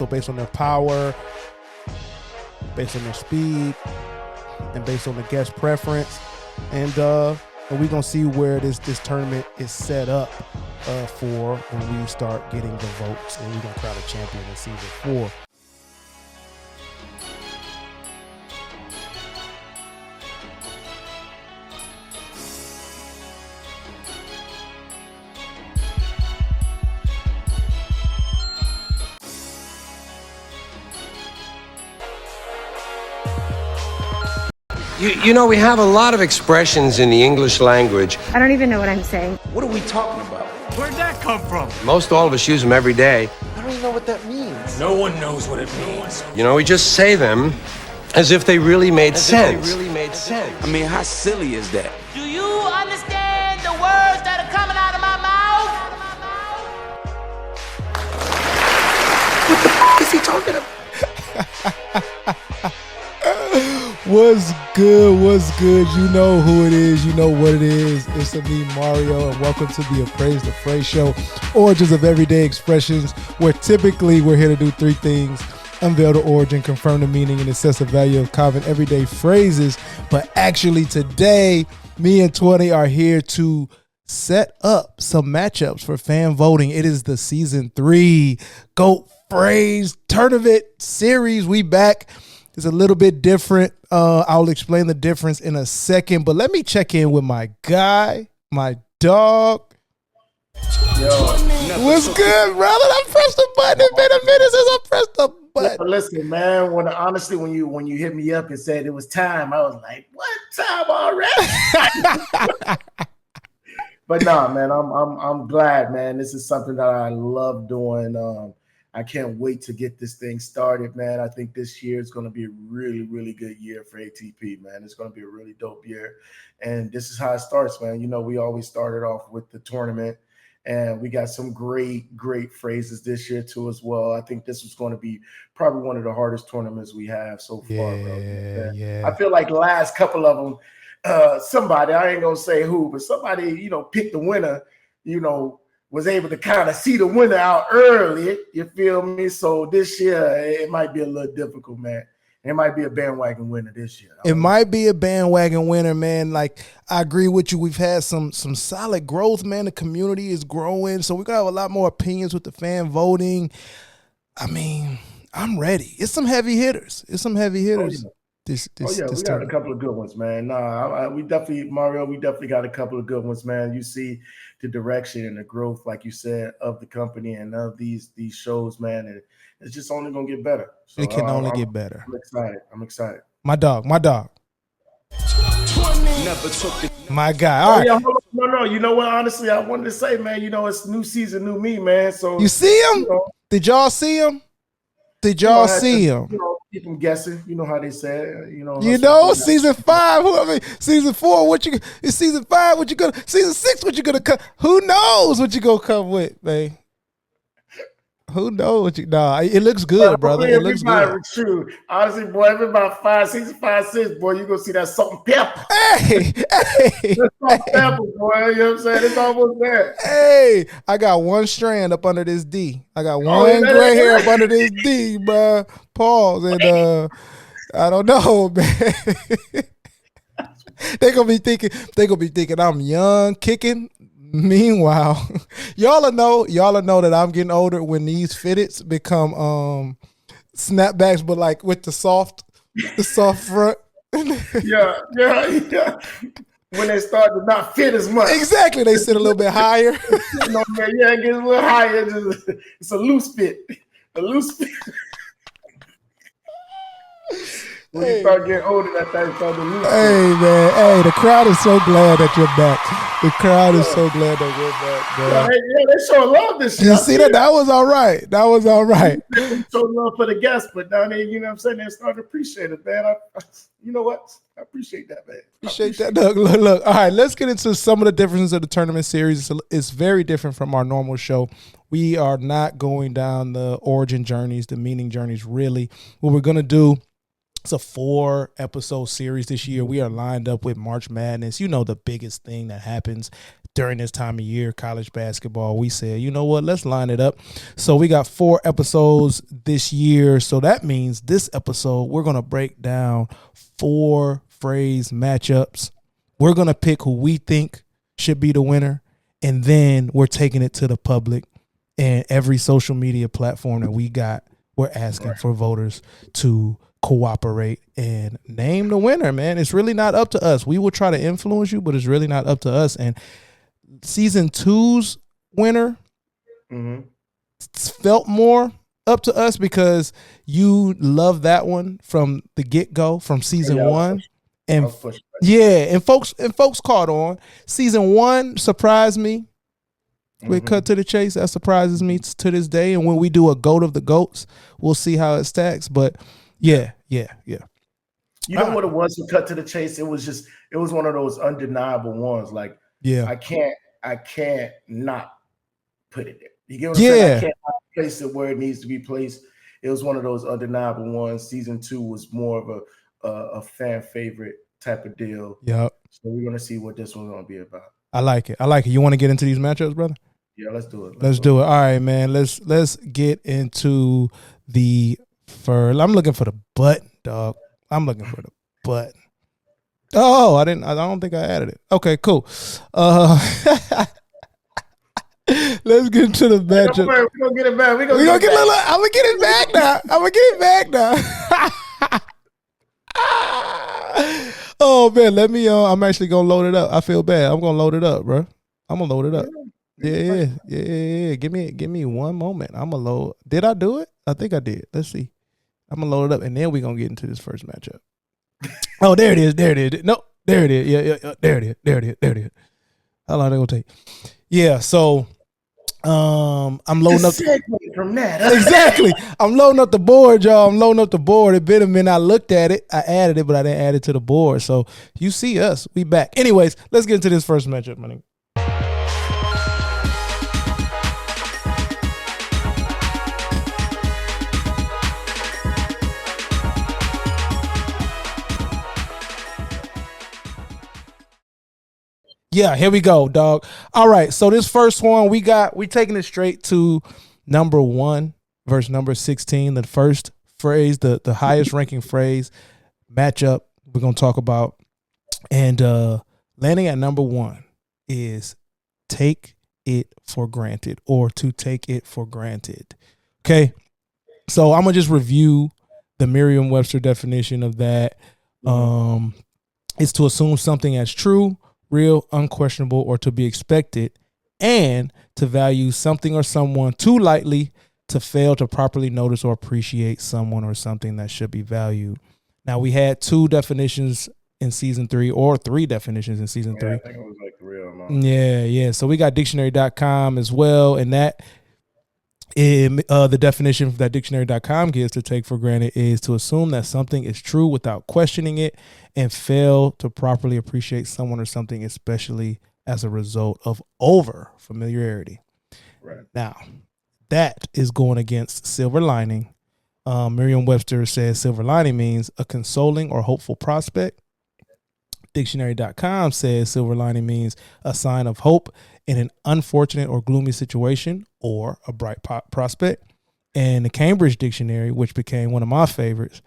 So based on their power, based on their speed, and based on the guest preference. And we're going to see where this tournament is set up for when we start getting the votes. And we're going to crown a champion in season 4. You know, we have a lot of expressions in the English language. I don't even know what I'm saying. What are we talking about? Where'd that come from? Most all of us use them every day. I don't even know what that means. No one knows what it means. You know, we just say them as if they really made sense. I mean, how silly is that? Do you understand the words that are coming out of my mouth? What the f*** is he talking about? What's good? What's good? You know who it is. You know what it is. It's me, Mario, and welcome to the Appraise the Phrase show, origins of everyday expressions, where typically we're here to do 3 things: unveil the origin, confirm the meaning, and assess the value of common everyday phrases. But actually today, me and 20 are here to set up some matchups for fan voting. It is the season 3 GOAT Phrase Tournament series. We back. It's a little bit different. I'll explain the difference in a second, but let me check in with my guy, my dog. Yo, what's good, brother? I pressed the button. It's been a minute since I pressed the button. Listen, man. Honestly, when you hit me up and said it was time, I was like, "What time already?" But no, man. I'm glad, man. This is something that I love doing. I can't wait to get this thing started, man. I think this year is going to be a really, really good year for ATP, man. It's going to be a really dope year. And this is how it starts, man. You know, we always started off with the tournament, and we got some great, great phrases this year, too, as well. I think this was going to be probably one of the hardest tournaments we have so far, bro. Yeah. I feel like the last couple of them, somebody, I ain't going to say who, but somebody, picked the winner, was able to kind of see the winner out early, you feel me? So this year, it might be a little difficult, man. It might be a bandwagon winner this year. It might be a bandwagon winner, man. Like, I agree with you. We've had some solid growth, man. The community is growing, so we're going to have a lot more opinions with the fan voting. I mean, I'm ready. It's some heavy hitters. Oh, yeah. This We got a couple of good ones, man. We definitely got a couple of good ones, man. You see the direction and the growth, like you said, of the company and of these shows, man, and it's just only gonna get better. So it can only get better. I'm excited. My dog. Never took My guy. All right. Yeah, hold on. No. You know what? Honestly, I wanted to say, man. It's new season, new me, man. So You see him? Did y'all see him? Did y'all see him? Keep them guessing. You know how they say it. Season 5. Season 4. It's season 5. Season 6. What you gonna come? Who knows what you gonna come with, man? Who knows what you? Nah, it looks good, brother. It looks good. True. Honestly, boy, every about season 5, 6, boy, you gonna see that salt and pepper. Hey. That salt and pepper, boy. You know what I'm saying? It's almost there. Hey, I got one strand up under this D. I got one gray hair up under this D, bro. Pause. And I don't know, man. They gonna be thinking I'm young, kicking. Meanwhile, y'all know that I'm getting older when these fitteds become snapbacks, but like with the soft front. Yeah. When they start to not fit as much. Exactly, they sit a little bit higher. It gets a little higher. It's a loose fit. When you start getting older, that thing starts to loose. Hey, man. Hey, the crowd is so glad that you're back. The crowd is so glad that we're back, bro. Yeah, they showing love this year. You see that? That was all right. They showing love for the guests, but down there, you know what I'm saying? They're starting to appreciate it, man. You know what? I appreciate that, man. Appreciate that. Look. All right, let's get into some of the differences of the tournament series. It's very different from our normal show. We are not going down the origin journeys, the meaning journeys, really. What we're going to do, it's a 4-episode series this year. We are lined up with March Madness. The biggest thing that happens during this time of year, college basketball, we said, you know what, let's line it up. So we got 4 episodes this year. So that means this episode, we're going to break down 4 phrase matchups. We're going to pick who we think should be the winner. And then we're taking it to the public, and every social media platform that we got, we're asking for voters to cooperate and name the winner, man. It's really not up to us. We will try to influence you, but it's really not up to us. And season 2's winner felt more up to us because you love that one from the get-go, from season 1. And and folks caught on. Season 1 surprised me. We cut to the chase. That surprises me to this day. And when we do a GOAT of the GOATs, we'll see how it stacks. But yeah. You know what it was to cut to the chase? It was one of those undeniable ones. Like, I can't not put it there. You get what I'm saying? I can't place it where it needs to be placed. It was one of those undeniable ones. Season 2 was more of a fan favorite type of deal. Yep. So we're gonna see what this one's gonna be about. I like it. You want to get into these matchups, brother? Yeah, let's do it. Let's do it. All right, man. Let's get into the first. I'm looking for the button, dog. I'm looking for the button. Oh, I don't think I added it. Okay, cool. Let's get into the matchup. We're gonna get it back. I'm gonna get it back now. Oh man, let me. I'm actually gonna load it up. I feel bad. I'm gonna load it up, bro. I'm gonna load it up. Yeah. Give me one moment. I'm gonna load. Did I do it? I think I did. Let's see. I'm gonna load it up, and then we're gonna get into this first matchup. Oh, there it is. No, there it is. Yeah. There it is. How long it gonna take? Yeah. So, I'm loading up from that. Exactly. I'm loading up the board, y'all. It been a minute. I looked at it. I added it, but I didn't add it to the board. So you see us. We back. Anyways, let's get into this first matchup, my nigga. Yeah, here we go, dog. All right, so this first one we taking it straight to number 1 versus number 16. The first phrase, the highest ranking phrase matchup we're gonna talk about, and landing at number 1 is take it for granted, or to take it for granted. Okay, so I'm gonna just review the Merriam-Webster definition of that. It's to assume something as true, real, unquestionable, or to be expected, and to value something or someone too lightly, to fail to properly notice or appreciate someone or something that should be valued. Now, we had 2 definitions in season 3, or 3 definitions in season 3. I think it was like the real amount. Yeah. So we got dictionary.com as well, and that the definition that dictionary.com gives to take for granted is to assume that something is true without questioning it, and fail to properly appreciate someone or something, especially as a result of over familiarity. Right. Now, that is going against silver lining. Merriam-Webster says silver lining means a consoling or hopeful prospect. Dictionary.com says silver lining means a sign of hope in an unfortunate or gloomy situation, or a bright prospect. And the Cambridge Dictionary, which became one of my favorites,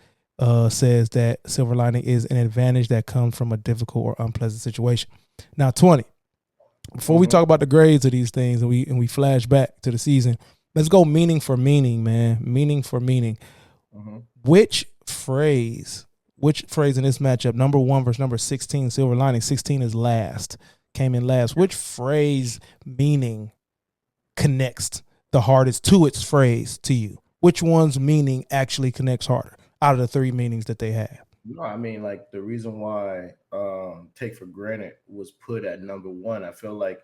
says that silver lining is an advantage that comes from a difficult or unpleasant situation. Now, 20. Before we talk about the grades of these things and we flash back to the season, let's go meaning for meaning, man. Meaning for meaning. Which phrase in this matchup, number 1 versus number 16, silver lining, 16 is last, came in last. Which phrase meaning connects the hardest to its phrase to you? Which one's meaning actually connects harder out of the 3 meanings that they have? No, I mean, like, the reason why take for granted was put at number 1, I feel like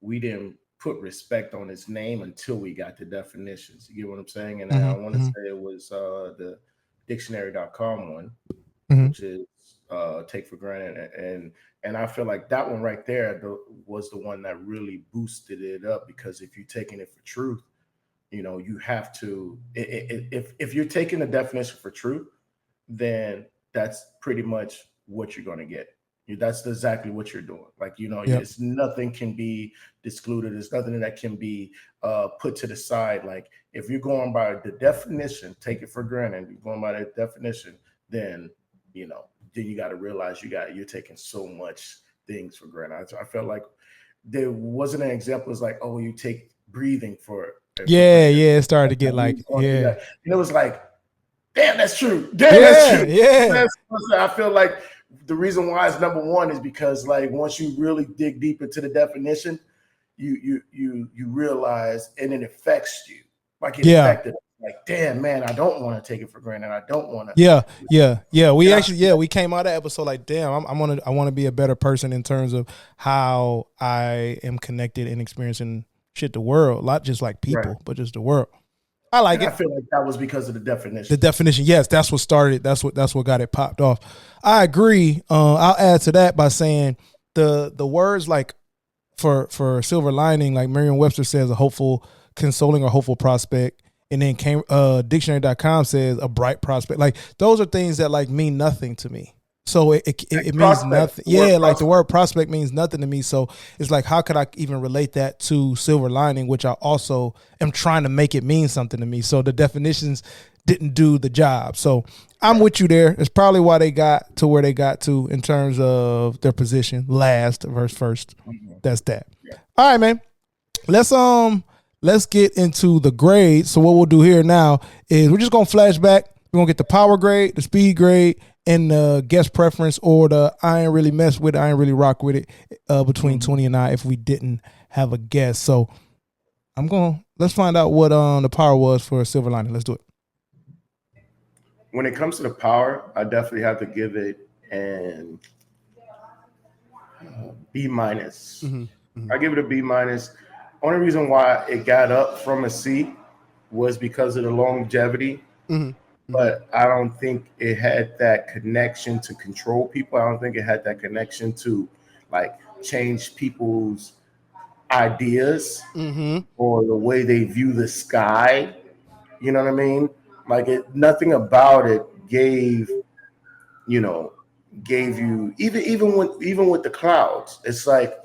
we didn't put respect on its name until we got the definitions. You get what I'm saying? And I want to say it was the dictionary.com one, which is take for granted. And I feel like that one right there was the one that really boosted it up, because if you're taking it for truth, you know, you have to, if you're taking the definition for truth, then that's pretty much what you're going to get. That's exactly what you're doing. Like, Yep. it's nothing can be excluded. There's nothing that can be put to the side. Like, if you're going by the definition, take it for granted. You're going by that definition, then then you got to realize you're taking so much things for granted. I felt like there wasn't an example. It's like, oh, you take breathing for Yeah, it started to get like, and yeah. it was like, damn, that's true. That's true. Yeah. I feel like the reason why it's number one is because, like, once you really dig deep into the definition, you realize, and it affects you. Like, it affected. Like, damn, man, I don't want to take it for granted. I don't want to. Yeah. We came out of that episode like, damn, I want to be a better person in terms of how I am connected and experiencing shit, the world, not just like people, but just the world. I like it. I feel like that was because of the definition. The definition, yes, that's what started it. That's what got it popped off. I agree. I'll add to that by saying the words like for silver lining, like Merriam-Webster says, a hopeful, consoling, or hopeful prospect. And then dictionary.com says a bright prospect. Like, those are things that like mean nothing to me. So it means nothing. Yeah, like the word prospect means nothing to me. So it's like, how could I even relate that to silver lining, which I also am trying to make it mean something to me. So the definitions didn't do the job. So I'm with you there. It's probably why they got to where they got to in terms of their position, last versus first. That's that. Yeah. All right, man. Let's get into the grade. So what we'll do here now is we're just gonna flash back. We're gonna get the power grade, the speed grade, and the guest preference, or the I ain't really mess with it, I ain't really rock with it, between 20 and I if we didn't have a guest. So let's find out what the power was for silver lining. Let's do it. When it comes to the power, I definitely have to give it an B minus. I give it a B minus. Only reason why it got up from a C was because of the longevity. But I don't think it had that connection to control people. I don't think it had that connection to like change people's ideas or the way they view the sky. You know what I mean? Like, nothing about it gave you even with the clouds. It's like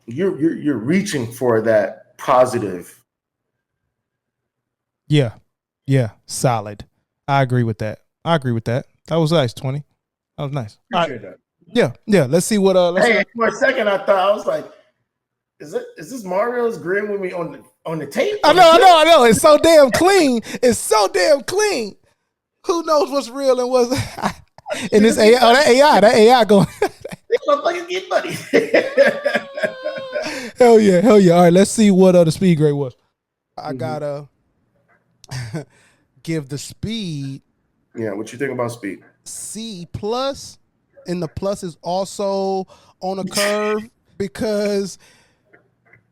you're reaching for that positive. Yeah, solid. I agree with that. That was nice, 20. That was nice. Appreciate that. Yeah. Let's see what. For a second, I thought, I was like, is this Mario's agreeing with me on the tape? I know. It's so damn clean. Who knows what's real and what's in this AI? Oh, that AI going. They motherfuckers get money. Hell yeah. All right, let's see what the speed grade was. I gotta give the speed. Yeah, what you think about speed? C plus, and the plus is also on a curve because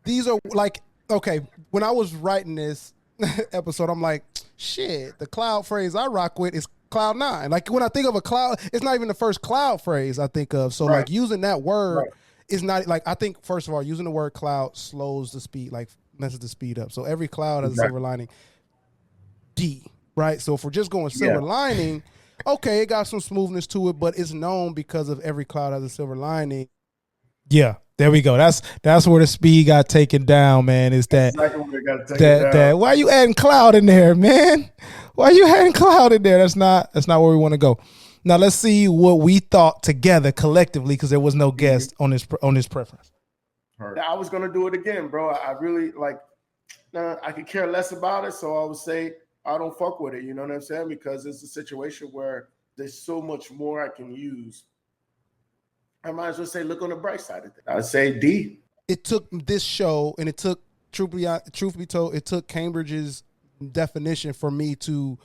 these are like, okay, when I was writing this episode, I'm like, shit, the cloud phrase I rock with is cloud nine. Like, when I think of a cloud, it's not even the first cloud phrase I think of. So like using that word is not like, I think first of all, using the word cloud slows the speed, like messes the speed up. So every cloud has a silver lining. D, right? So if we're just going silver lining, okay, it got some smoothness to it, but it's known because of every cloud has a silver lining. Yeah, there we go. That's where the speed got taken down, man. Is that that why are you adding cloud in there, man? Why are you adding cloud in there? That's not where we want to go. Now let's see what we thought together collectively, because there was no guest on this preference. I was gonna do it again, bro. I really like. I could care less about it, so I would say I don't fuck with it. You know what I'm saying? Because it's a situation where there's so much more I can use. I might as well say, look on the bright side of it. I'd say D. It took this show, and it took, truth be told, it took Cambridge's definition for me to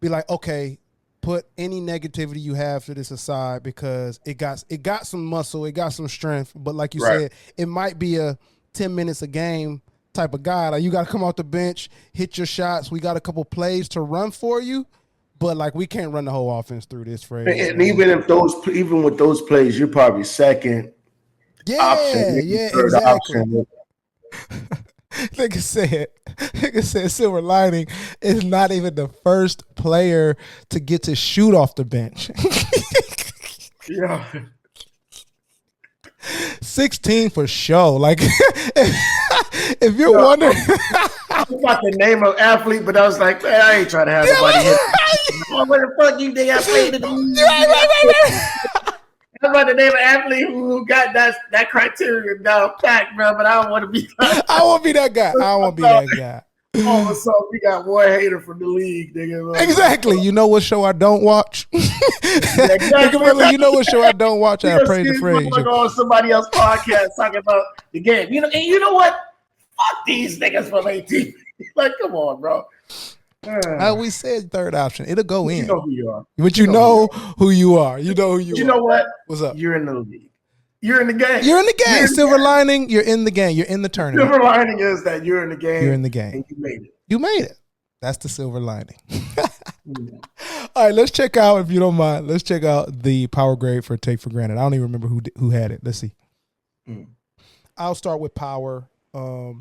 be like, okay, put any negativity you have to this aside, because it got some muscle, it got some strength, but like you said, it might be a 10 minutes a game type of guy. Like, you got to come off the bench, hit your shots. We got a couple plays to run for you, but like, we can't run the whole offense through this phrase. And even with those plays, you're probably second option. Yeah, exactly. Nigga said silver lining is not even the first player to get to shoot off the bench. Yeah. 16 for sure. Like, if you're wondering. I was about to name an athlete, but I was like, man, I ain't trying to have somebody hit. What the fuck you think I played in the league? Right. I was about to name an athlete who got that criteria down packed, bro, but I don't want to be. I won't be that guy. I won't be that guy. All of a sudden, we got one hater from the league, nigga. Exactly. You know what show I don't watch? Exactly. You know what show I don't watch? I Appraise the Phrase. On somebody else's podcast talking about the game. You know, and you know what? Fuck these niggas from 18. Like, come on, bro. We said third option. It'll go in. You know who you are. But you know who you are. You know who you are. You know what? What's up? You're in the league. You're in the game. You're in the game. Silver lining, you're in the game. You're in the tournament. Silver lining is that you're in the game. You're in the game. And you made it. You made it. That's the silver lining. All right, let's check out, if you don't mind, let's check out the power grade for Take for Granted. I don't even remember who had it. Let's see. I'll start with power, A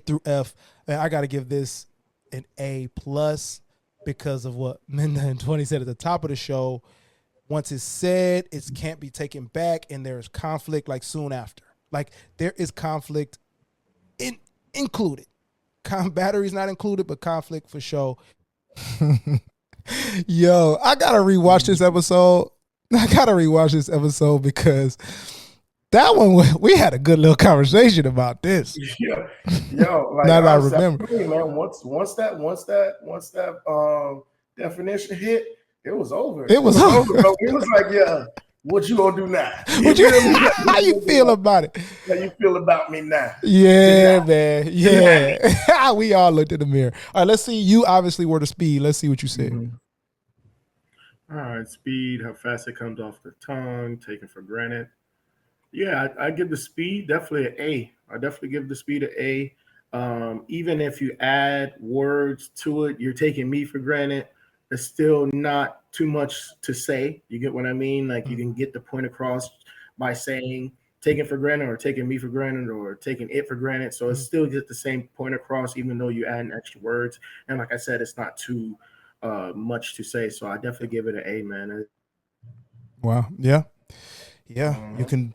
through F. And I got to give this an A plus because of what Minda and 20 said at the top of the show. Once it's said, it can't be taken back, and there's conflict like soon after. Like, there is conflict included. Battery's not included, but conflict for sure. Yo, I gotta rewatch this episode. Because that one, we had a good little conversation about this. Yeah. Yo, like, now that I remember, man, once that definition hit, it was over. It was over. Bro. It was like, yeah, what you gonna do now? How you feel about it? How you feel about me now? Yeah, man. Yeah. We all looked in the mirror. All right, let's see. You obviously were the speed. Let's see what you said. All right, speed, how fast it comes off the tongue, taken for granted. Yeah, I give the speed definitely an A. I definitely give the speed an A. Even if you add words to it, you're taking me for granted. It's still not too much to say. You get what I mean? Like, you can get the point across by saying taking for granted or taking me for granted or taking it for granted. So it's still get the same point across, even though you add extra words. And like I said, it's not too much to say. So I definitely give it an A, man. Wow. Yeah. Yeah. You can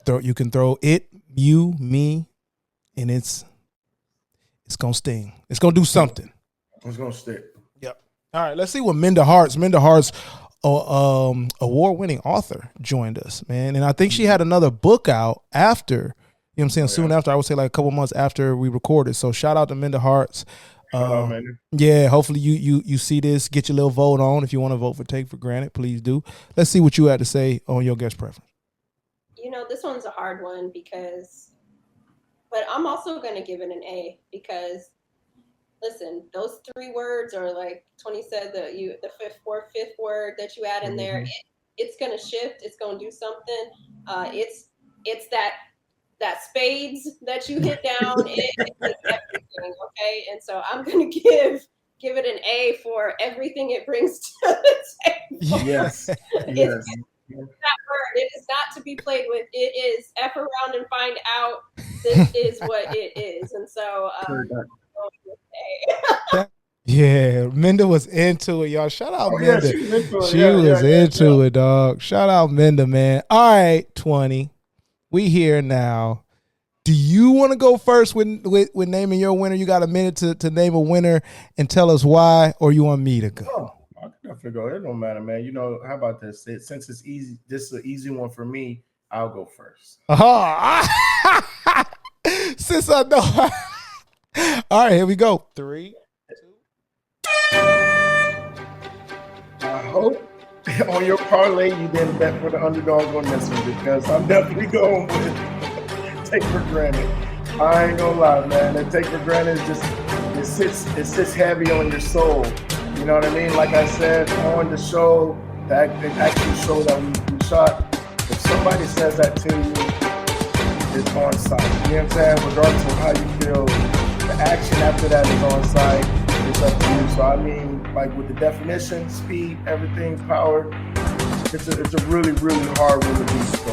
throw it, you, me, and it's gonna sting. It's gonna do something. It's gonna stick. Yep. All right, let's see what Minda Hart's award-winning author joined us, man. And I think she had another book out after, you know what I'm saying, soon after, I would say like a couple months after we recorded. So shout out to Minda Hart's. Yeah, hopefully you see this, get your little vote on. If you want to vote for Take for Granted, please do. Let's see what you had to say on your guest preference. You know, this one's a hard one but I'm also going to give it an A because, listen, those three words are like 20 said, the fifth word that you add in there, it's going to shift. It's going to do something. It's that spades that you hit down. It's everything, okay? And so I'm going to give it an A for everything it brings to the table. Yes. Yes. That word, it is not to be played with. It is F around and find out. This is what it is. And so yeah, Minda was into it, y'all. Shout out Minda. She was into it, dog. Shout out Minda, man. All right, 20. We here now. Do you want to go first with naming your winner? You got a minute to name a winner and tell us why, or you want me to go? Oh, I can figure it don't matter, man. You know, how about this? Since it's easy, this is an easy one for me. I'll go first. Since I know. All right, here we go. 3, 2. I hope on your parlay you didn't bet for the underdog on this one because I'm definitely going with Take for Granted. I ain't gonna lie, man. That Take for Granted is just it sits heavy on your soul. You know what I mean? Like I said on the show, the actual show that we shot. If somebody says that to you, it's on site. You know what I'm saying? Regardless of how you feel, the action after that is on site. It's up to you. So I mean, like with the definition, speed, everything, power, it's a really, really hard one to beat. So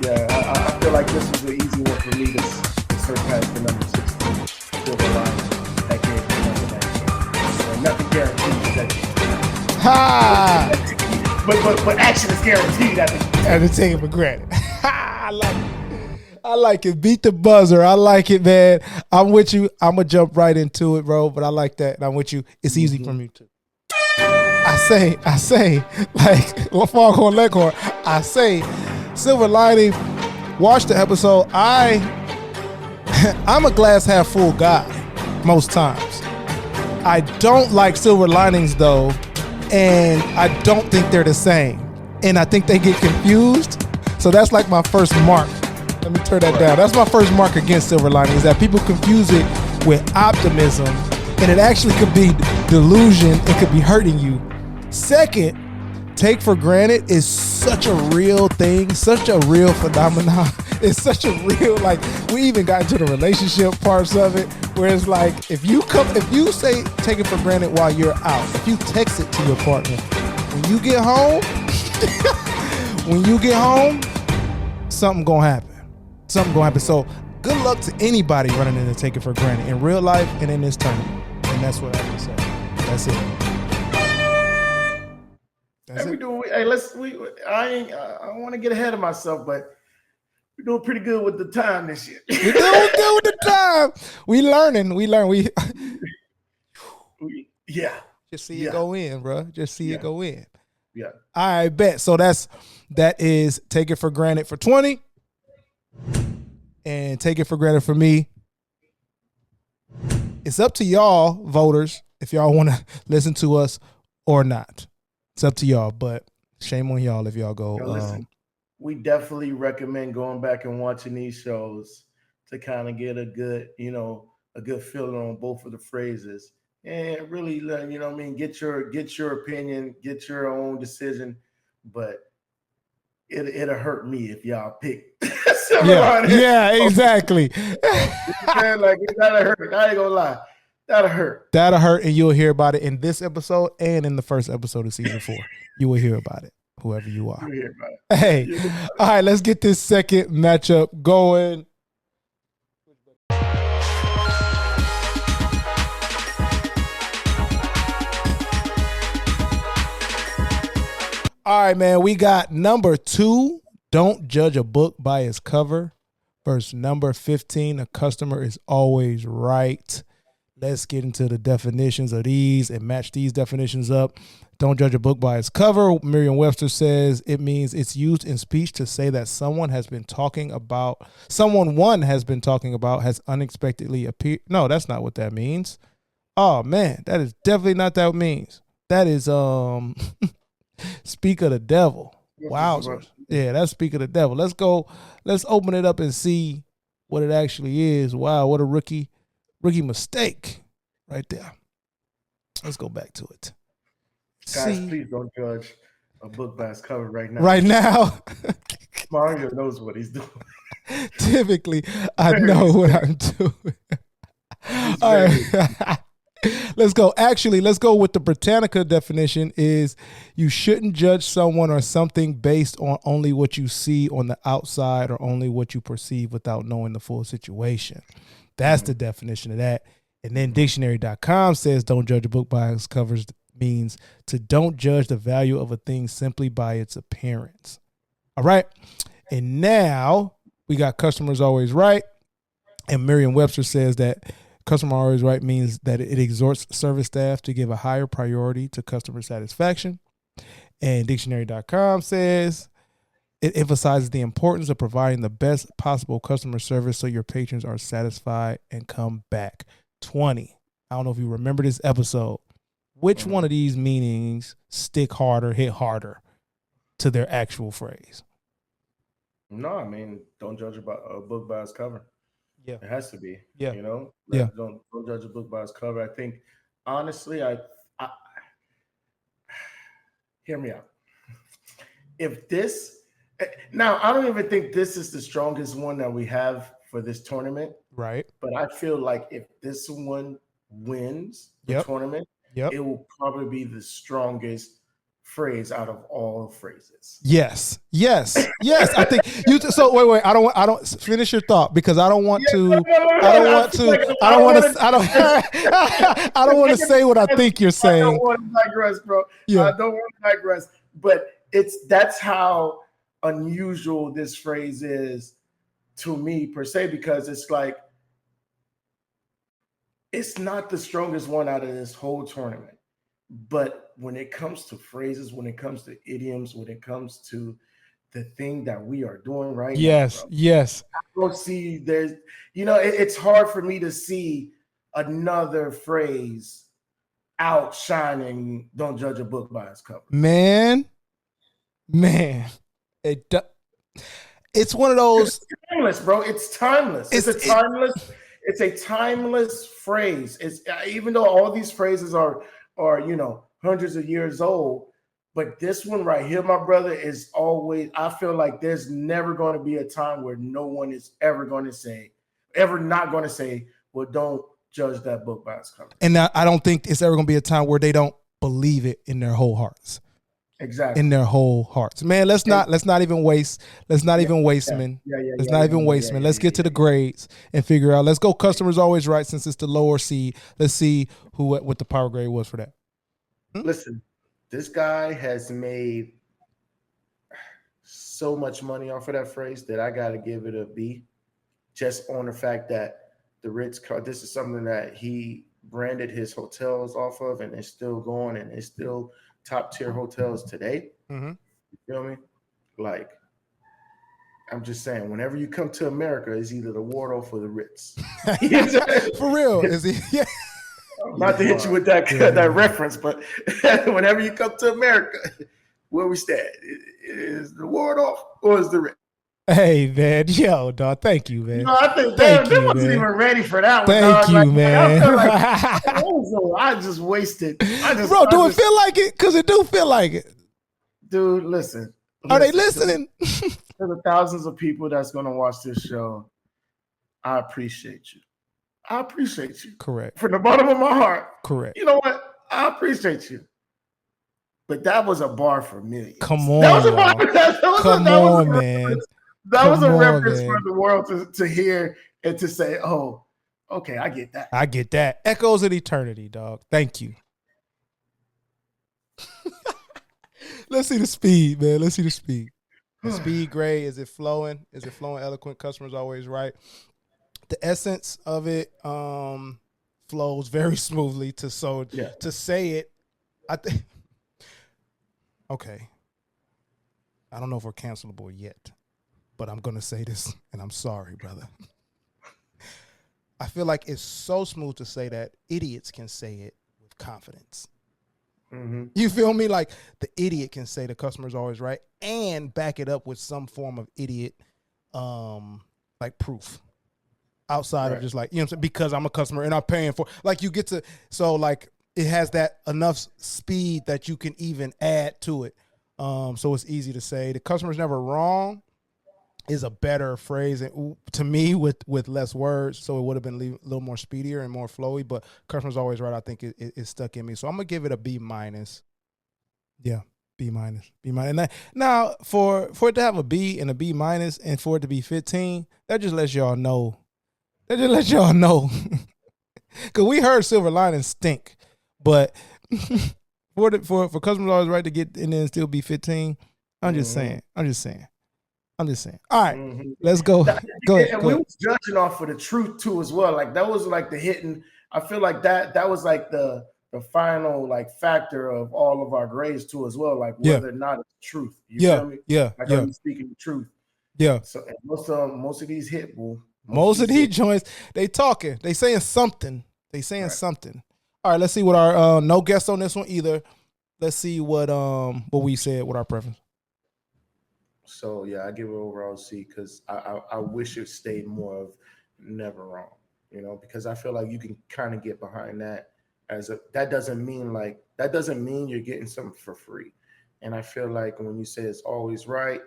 yeah, I feel like this was an easy one for me to surpass the number 16. Silver line that gave me number 19. So nothing guaranteed that game. Ha! But action is guaranteed at the And to take it for granted. I love it. I like it. Beat the buzzer. I like it, man. I'm with you. I'm gonna jump right into it, bro. But I like that. And I'm with you. It's easy for me too. I say, like Foghorn Leghorn. I say, Silver Lining. Watch the episode. I'm a glass half full guy most times. I don't like silver linings though, and I don't think they're the same. And I think they get confused. So that's like my first mark. Let me turn that down. That's my first mark against silver linings, that people confuse it with optimism, and it actually could be delusion. It could be hurting you. Second, take for granted is such a real thing, such a real phenomenon. It's such a real, like, we even got into the relationship parts of it, where it's like, if you say take it for granted while you're out, if you text it to your partner, when you get home, something gonna happen. Something gonna happen. So good luck to anybody running into take it for granted in real life and in this tournament. And that's what I can say. That's it. That's it. I don't want to get ahead of myself, but we're doing pretty good with the time this year. We're doing good with the time. We learn. Yeah. Just see it go in, bro. Just see it go in. Yeah. I bet. So that is take it for granted for 20. And take it for granted for me. It's up to y'all, voters, if y'all want to listen to us or not. It's up to y'all, but shame on y'all if y'all go. Listen, we definitely recommend going back and watching these shows to kind of get a good feeling on both of the phrases, and really, get your opinion, get your own decision. But it'll hurt me if y'all pick. Yeah, exactly. Like, it gotta hurt. I ain't gonna lie. That'll hurt. That'll hurt, and you'll hear about it in this episode and in the first episode of season 4. You will hear about it, whoever you are. You'll hear about it. Hey, all right, let's get this second matchup going. All right, man, we got number 2, don't judge a book by its cover, versus number 15, a customer is always right. Let's get into the definitions of these and match these definitions up. Don't judge a book by its cover. Merriam-Webster says it means it's used in speech to say that someone one has been talking about has unexpectedly appeared. No, that's not what that means. Oh man, that is definitely not what that means. That is speak of the devil. Wow. Yeah, that's speak of the devil. Let's go. Let's open it up and see what it actually is. Wow, what a rookie mistake right there. Let's go back to it. Guys, please don't judge a book by its cover right now. Right now. Mario knows what he's doing. Typically, I know what I'm doing. All right. Let's go. Actually, let's go with the Britannica definition is you shouldn't judge someone or something based on only what you see on the outside or only what you perceive without knowing the full situation. That's the definition of that. And then dictionary.com says don't judge a book by its covers means to don't judge the value of a thing simply by its appearance. All right. And now we got customers always right. And Merriam-Webster says that customer always right means that it exhorts service staff to give a higher priority to customer satisfaction. And dictionary.com says it emphasizes the importance of providing the best possible customer service so your patrons are satisfied and come back. 20. I don't know if you remember this episode. Which one of these meanings stick harder, hit harder to their actual phrase? No, I mean, don't judge a book by its cover. Yeah, it has to be. Yeah, Don't judge a book by its cover. I think, honestly, I hear me out. If this now, I don't even think this is the strongest one that we have for this tournament. Right. But I feel like if this one wins the tournament, it will probably be the strongest phrase out of all phrases. Yes. I think you. So wait. I don't finish your thought because I don't want to. I don't want to say what I think you're saying. I don't want to digress, bro. Yeah. I don't want to digress. But that's how unusual this phrase is to me per se, because it's like it's not the strongest one out of this whole tournament. But when it comes to phrases, when it comes to idioms, when it comes to the thing that we are doing right now, bro, yes. I don't see there's, it's hard for me to see another phrase outshining "Don't judge a book by its cover." Man, it's one of those. It's timeless, bro. It's timeless. It's a timeless phrase. It's even though all these phrases are hundreds of years old, but this one right here, my brother, is always. I feel like there's never going to be a time where no one is ever not going to say, "Well, don't judge that book by its cover." And I don't think it's ever going to be a time where they don't believe it in their whole hearts. Exactly. In their whole hearts, man. Let's not even waste. Let's not even waste, man. Let's not even waste, man. Let's get to the grades and figure out. Let's go. Customers always right, since it's the lower seed. Let's see what the power grade was for that. Listen, this guy has made so much money off of that phrase that I got to give it a B, just on the fact that the Ritz. This is something that he branded his hotels off of, and it's still going, and it's still top tier hotels today. Mm-hmm. You feel me? Like, I'm just saying, whenever you come to America, it's either the Waldorf or the Ritz. For real, is he? Yeah. Not to hit you with that reference, but whenever you come to America, where we stand, is the Waldorf or is the Ritz? Hey, man, yo, dog, thank you, man. I think they wasn't even ready for that one. Thank dog. you, man. I just wasted. Bro, do it feel like it? Because it do feel like it. Dude, listen. Are they listening? To the thousands of people that's going to watch this show, I appreciate you. I appreciate you. Correct. From the bottom of my heart. Correct. You know what? I appreciate you. But that was a bar for millions. Come on, that was a bar. Come on, man. That was a reference for the world to hear and to say, "Oh, okay, I get that. I get that." Echoes of eternity, dog. Thank you. Let's see the speed, man. Let's see the speed. The speed grade, is it flowing? Is it flowing eloquent? Customers always right. The essence of it flows very smoothly to say it. I think. Okay. I don't know if we're cancelable yet, but I'm gonna say this, and I'm sorry, brother. I feel like it's so smooth to say that idiots can say it with confidence. Mm-hmm. You feel me? Like the idiot can say the customer's always right and back it up with some form of idiot, like proof. Outside of just like, you know what I'm saying? Because I'm a customer and I'm paying for, like, you get to, so like it has that enough speed that you can even add to it. So it's easy to say. The customer's never wrong is a better phrase to me with less words. So it would have been a little more speedier and more flowy, but customer's always right. I think it stuck in me. So I'm going to give it a B-. Yeah. B-. Now for it to have a B and a B- and for it to be 15, that just lets y'all know. Because we heard silver linings stink, but for customers always right to get in there and still be 15, I'm just saying. All right, let's go. Go ahead. And we was judging off of the truth too as well. Like that was like the hitting. I feel like that was like the final like factor of all of our grades too as well. Like whether or not it's truth. You feel me? Yeah. Like are you speaking the truth? Yeah. So most of these hit, boo. Most of these joints, they talking. They saying something. Something. All right, let's see what our no guest on this one either. Let's see what we said with our preference. So yeah, I give it overall C because I wish it stayed more of never wrong. Because I feel like you can kind of get behind that that doesn't mean you're getting something for free. And I feel like when you say it's always right,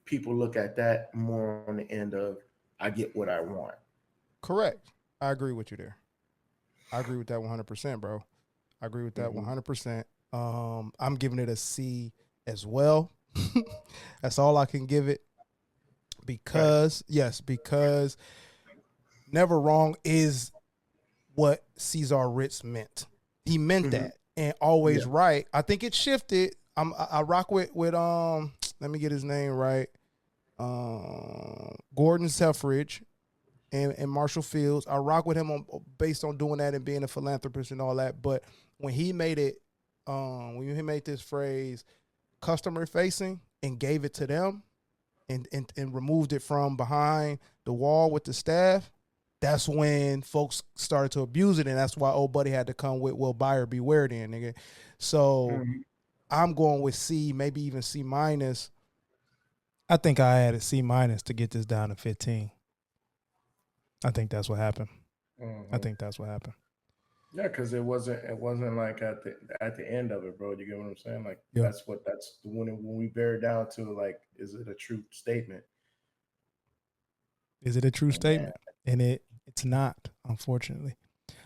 people look at that more on the end of I get what I want. Correct. I agree with you there. I agree with that 100%, bro. I agree with that 100%. I'm giving it a C as well. That's all I can give it. Because never wrong is what Cesar Ritz meant. He meant that. And always right. I think it shifted. I rock with let me get his name right. Gordon Selfridge, and Marshall Fields. I rock with him based on doing that and being a philanthropist and all that. But when he made it, when he made this phrase customer facing and gave it to them and removed it from behind the wall with the staff, that's when folks started to abuse it, and that's why old buddy had to come with, well, buyer beware then, nigga. So I'm going with C, maybe even C minus. I think I had a C minus to get this down to 15. I think that's what happened. I think that's what happened. Yeah, because it wasn't like at the end of it, bro. You get what I'm saying? Like that's when we bear down to, like, is it a true statement? Is it a true statement? And it's not, unfortunately.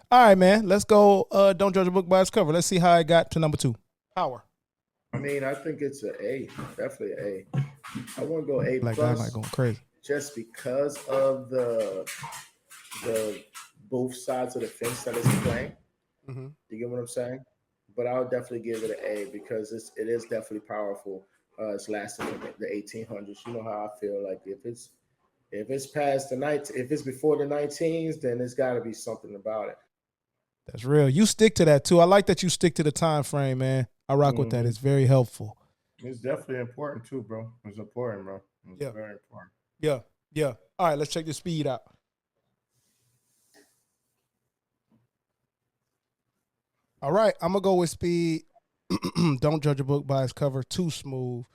All right, man. Let's go. Don't judge a book by its cover. Let's see how I got to number 2. Power. I mean, I think it's an A. Definitely an A. I want to go A like plus. I'm not going crazy. Just because of the both sides of the fence that it's playing. Mm-hmm. You get what I'm saying? But I would definitely give it an A because it is definitely powerful. It's lasting from the 1800s. You know how I feel. Like if it's past the night, if it's before the 19s, then there's got to be something about it. That's real. You stick to that too. I like that you stick to the time frame, man. I rock with that. It's very helpful. It's definitely important too, bro. It's important, bro. It's very important. Yeah. All right, let's check the speed out. All right, I'm going to go with speed. Don't judge a book by its cover. Too smooth,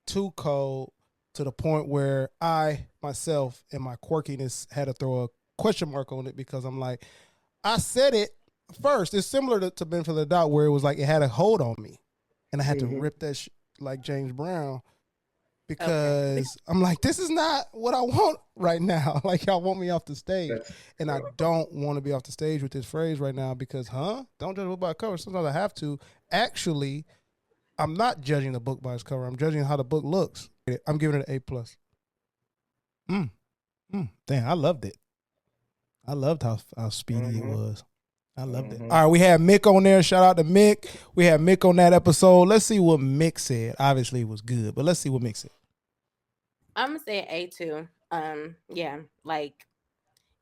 too cold, to the point where I, myself, and my quirkiness had to throw a question mark on it because I'm like, I said it first. It's similar to Benefit of the Doubt where it was like it had a hold on me. And I had to rip that like James Brown because I'm like, this is not what I want right now. Like, y'all want me off the stage. And I don't want to be off the stage with this phrase right now because, don't judge a book by its cover. Sometimes I have to. Actually, I'm not judging the book by its cover. I'm judging how the book looks. I'm giving it an A+. Damn, I loved it. I loved how speedy it was. I loved it. All right, we had Mick on there. Shout out to Mick. We had Mick on that episode. Let's see what Mick said. Obviously, it was good, but let's see what Mick said. I'm gonna say A too. Yeah, like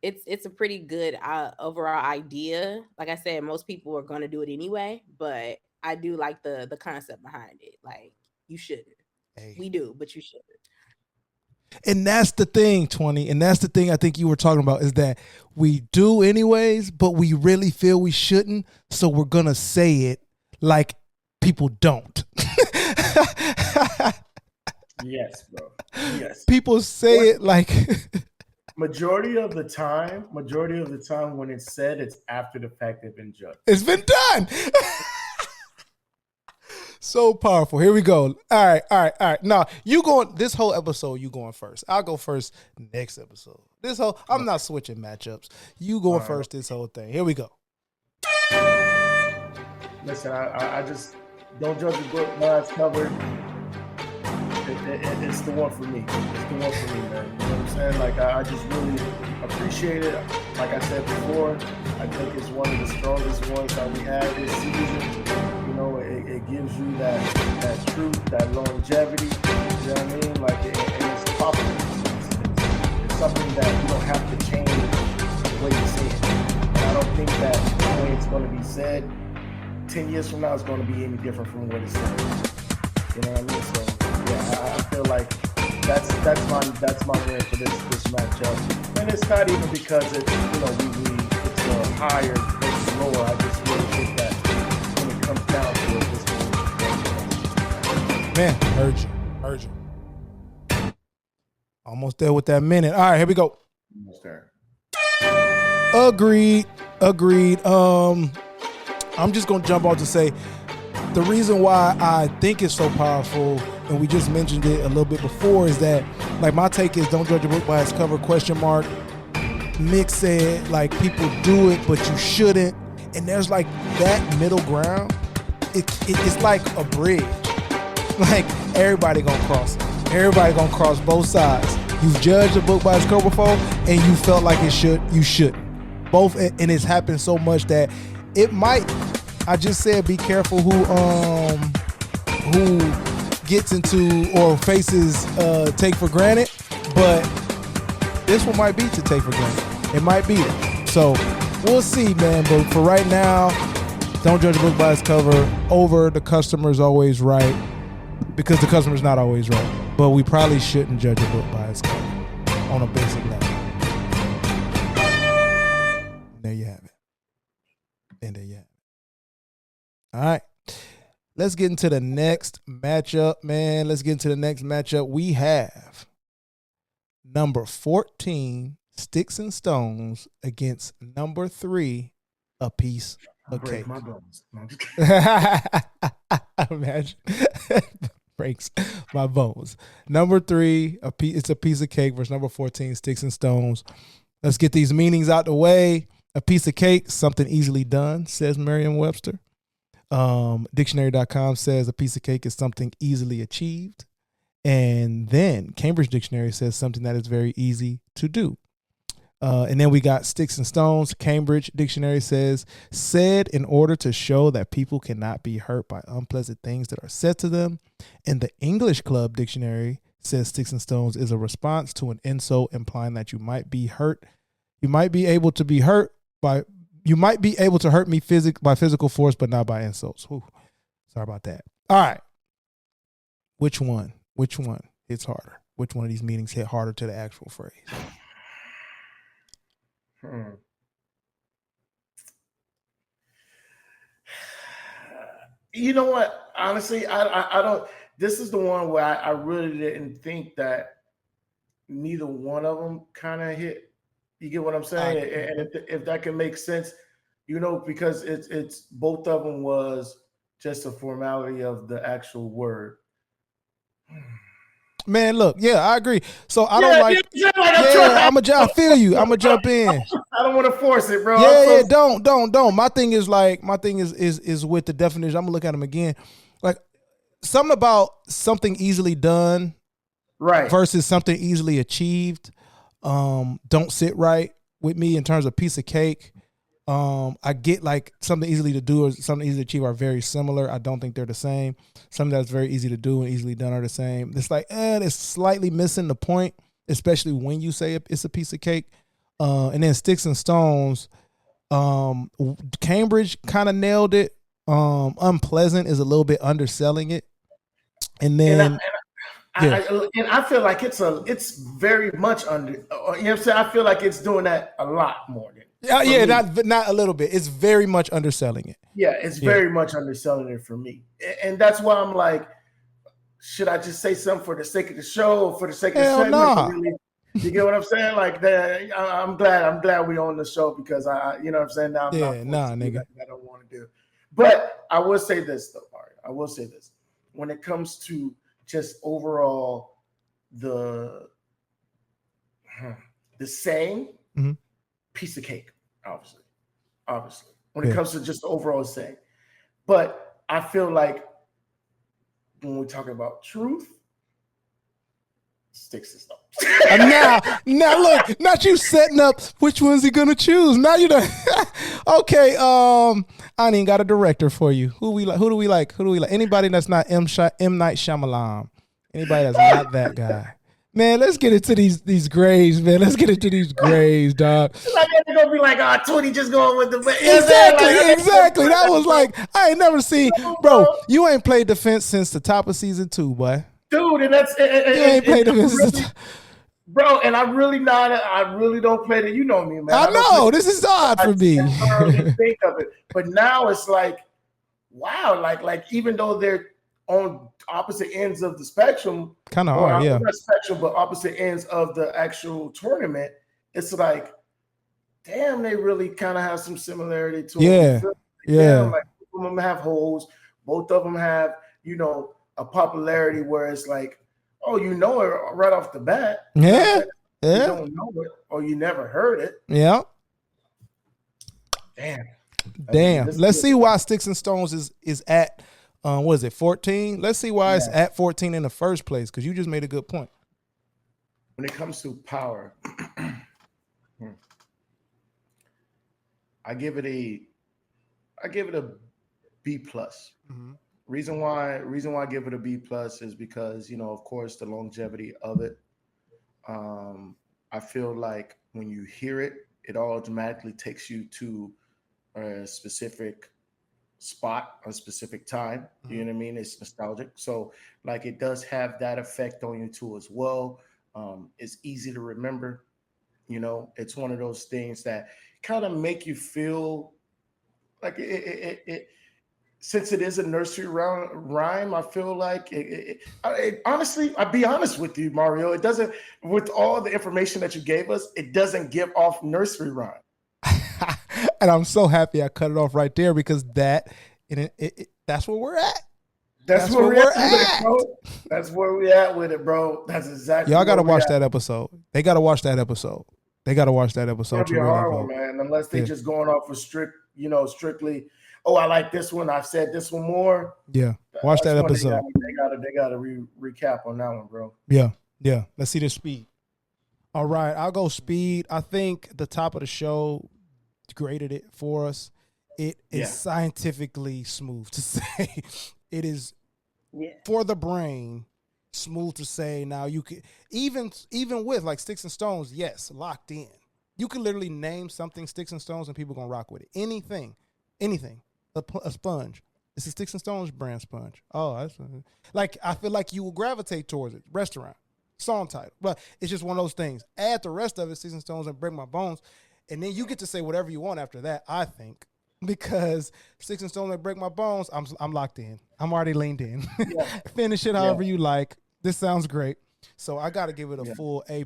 it's a pretty good overall idea. Like I said, most people are gonna do it anyway, but I do like the concept behind it. Like, you shouldn't. Hey. We do, but you shouldn't. And that's the thing, 20. And that's the thing I think you were talking about is that we do anyways, but we really feel we shouldn't. So we're going to say it like people don't. Yes, bro. Yes. People say it like. Majority of the time when it's said, it's after the fact they've been judged. It's been done. So powerful. Here we go. All right. Now, you going this whole episode, you going first. I'll go first next episode. I'm not switching matchups. You going first this whole thing. Here we go. Listen, I just don't judge the book by its cover. It's the one for me. It's the one for me, man. You know what I'm saying? Like, I just really appreciate it. Like I said before, I think it's one of the strongest ones that we had this season. You know, it gives you that truth, that longevity. You know what I mean? Like, and it's popular. It's something that you don't have to change the way you say it. And I don't think that the way it's going to be said 10 years from now is going to be any different from what it's said. You know what I mean? So, yeah, I feel like that's my win for this matchup. And it's not even because it's a higher versus lower. I just really think that when it comes down to it, this man, urgent. Almost there with that minute. All right, here we go. Almost there. Agreed. I'm just gonna jump out to say the reason why I think it's so powerful, and we just mentioned it a little bit before, is that, like, my take is don't judge a book by its cover, ? Mick said, like, people do it, but you shouldn't. And there's, like, that middle ground. It's like a bridge. Like, everybody gonna cross it. Everybody gonna cross both sides. You've judged a book by its cover before, and you felt like you shouldn't. Both, and it's happened so much that it might. I just said be careful who gets into or faces take for granted. but this one might be to take for granted. It might be it. So we'll see, man. But for right now, don't judge a book by its cover. Over the customer is always right, because the customer's not always right. But we probably shouldn't judge a book by its cover on a basic level. There you have it. And there you have it. All right. Let's get into the next matchup, man. Let's get into the next matchup. We have number 14, Sticks and Stones, against number 3, A Piece of Cake. My bones. No, I'm just kidding. Imagine. Breaks my bones. Number 3, it's A Piece of Cake versus number 14, Sticks and Stones. Let's get these meanings out the way. A piece of cake, something easily done, says Merriam-Webster. Dictionary.com says a piece of cake is something easily achieved. And then Cambridge Dictionary says something that is very easy to do. And then we got Sticks and Stones. Cambridge Dictionary says, said in order to show that people cannot be hurt by unpleasant things that are said to them. And the English Club Dictionary says Sticks and Stones is a response to an insult implying that you might be hurt. You might be able to be hurt by, you might be able to hurt me by physical force, but not by insults. Whew. Sorry about that. All right. Which one hits harder? Which one of these meanings hit harder to the actual phrase? You know what? Honestly, I don't. This is the one where I really didn't think that neither one of them kind of hit. You get what I'm saying? And if that can make sense, you know, because it's both of them was just a formality of the actual word. Man, look, yeah, I agree. So I don't like. I feel you. I'm gonna jump in. I don't want to force it, bro. Yeah, don't. My thing is with the definition. I'm gonna look at them again. Like something about something easily done, right, versus something easily achieved. Don't sit right with me in terms of piece of cake. I get like something easily to do or something easy to achieve are very similar. I don't think they're the same. Something that's very easy to do and easily done are the same. It's like, it's slightly missing the point, especially when you say it's a piece of cake. And then Sticks and Stones, Cambridge kind of nailed it. Unpleasant is a little bit underselling it. And then I feel like it's very much under. You know what I'm saying? I feel like it's doing that a lot more than. Not a little bit. It's very much underselling it. Yeah, it's very much underselling it for me, and that's why I'm like, should I just say something for the sake of the show or for the sake of the segment? Nah. Really, you get what I'm saying? Like that, I'm glad we're on the show because you know what I'm saying. Now, nigga, I don't want to do. But I will say this though, Mario. I will say this when it comes to just overall the saying, piece of cake, obviously when it comes to just the overall saying. But I feel like when we're talking about truth, Sticks and Stones. now look, not you setting up which one's he gonna choose. Now you done. Okay, I ain't even got a director for you. Who do we like? Anybody that's not M. Night Shyamalan. Anybody that's not that guy. Man, let's get into these graves, man. Let's get into these graves, dog. Like they're gonna be like, 20 just going with the exactly. That was like, I ain't never seen, bro. You ain't played defense since the top of season 2, boy. Dude, and that's you ain't played defense since bro. And I really don't play that. You know me, man. I know this is odd for me. Think of it, but now it's like, wow, like even though they're on opposite ends of the spectrum, kind of hard, yeah. Not spectrum, but opposite ends of the actual tournament. It's like, damn, they really kind of have some similarity to them. Yeah. Like both of them have holes. Both of them have, a popularity where it's like, oh, you know it right off the bat. Yeah. You don't know it, or you never heard it. Yeah. Damn. Let's see why Sticks and Stones is at. What is it, 14? Let's see why it's at 14 in the first place, because you just made a good point. When it comes to power, I give it a B plus. Mm-hmm. Reason why I give it a B plus is because, of course, the longevity of it. I feel like when you hear it, it automatically takes you to a specific spot, a specific time. You know what I mean? It's nostalgic. So like it does have that effect on you too as well. It's easy to remember. You know, it's one of those things that kind of make you feel like it since it is a nursery rhyme, I feel like honestly, I'll be honest with you, Mario. It doesn't, with all the information that you gave us, it doesn't give off nursery rhyme. And I'm so happy I cut it off right there because that's where we're at. That's where we're at with it, bro. That's where we at with it, bro. That's exactly. Y'all got to watch that episode. They got to watch that episode. They got to watch that episode. It's gonna be a hard one, man. Unless they just going off of strictly. Oh, I like this one. I've said this one more. Yeah, watch that episode. They got to recap on that one, bro. Yeah. Let's see the speed. All right, I'll go speed. I think the top of the show graded it for us. It is scientifically smooth to say. It is for the brain smooth to say. Now you can even with like Sticks and Stones, yes, locked in. You can literally name something Sticks and Stones and people gonna rock with it. Anything, a sponge. It's a Sticks and Stones brand sponge. Oh, that's like I feel like you will gravitate towards it. Restaurant, song title, but it's just one of those things. Add the rest of it, Sticks and Stones and Break My Bones, and then you get to say whatever you want after that. I think. Because Sticks and Stones and Break My Bones, I'm locked in. I'm already leaned in. Finish it however you like. This sounds great. So I got to give it a full A+.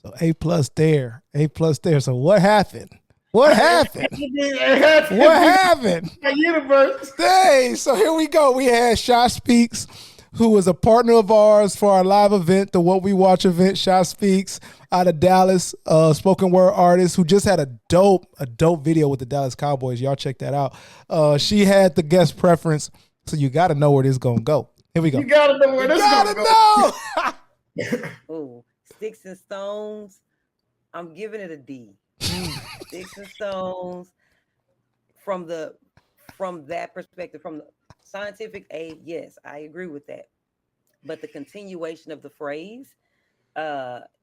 So A+ there. A+ there. So what happened? What happened? What happened? Universe. Hey, so here we go. We had Shot Speaks, who was a partner of ours for our live event, the What We Watch event. Shot Speaks out of Dallas, spoken word artist who just had a dope video with the Dallas Cowboys. Y'all check that out. She had the guest preference, so you got to know where this is going to go. Here we go. You got to know where this is going to go. Ooh, Sticks and Stones, I'm giving it a D. Sticks and Stones, from that perspective, from the scientific aid, yes, I agree with that. But the continuation of the phrase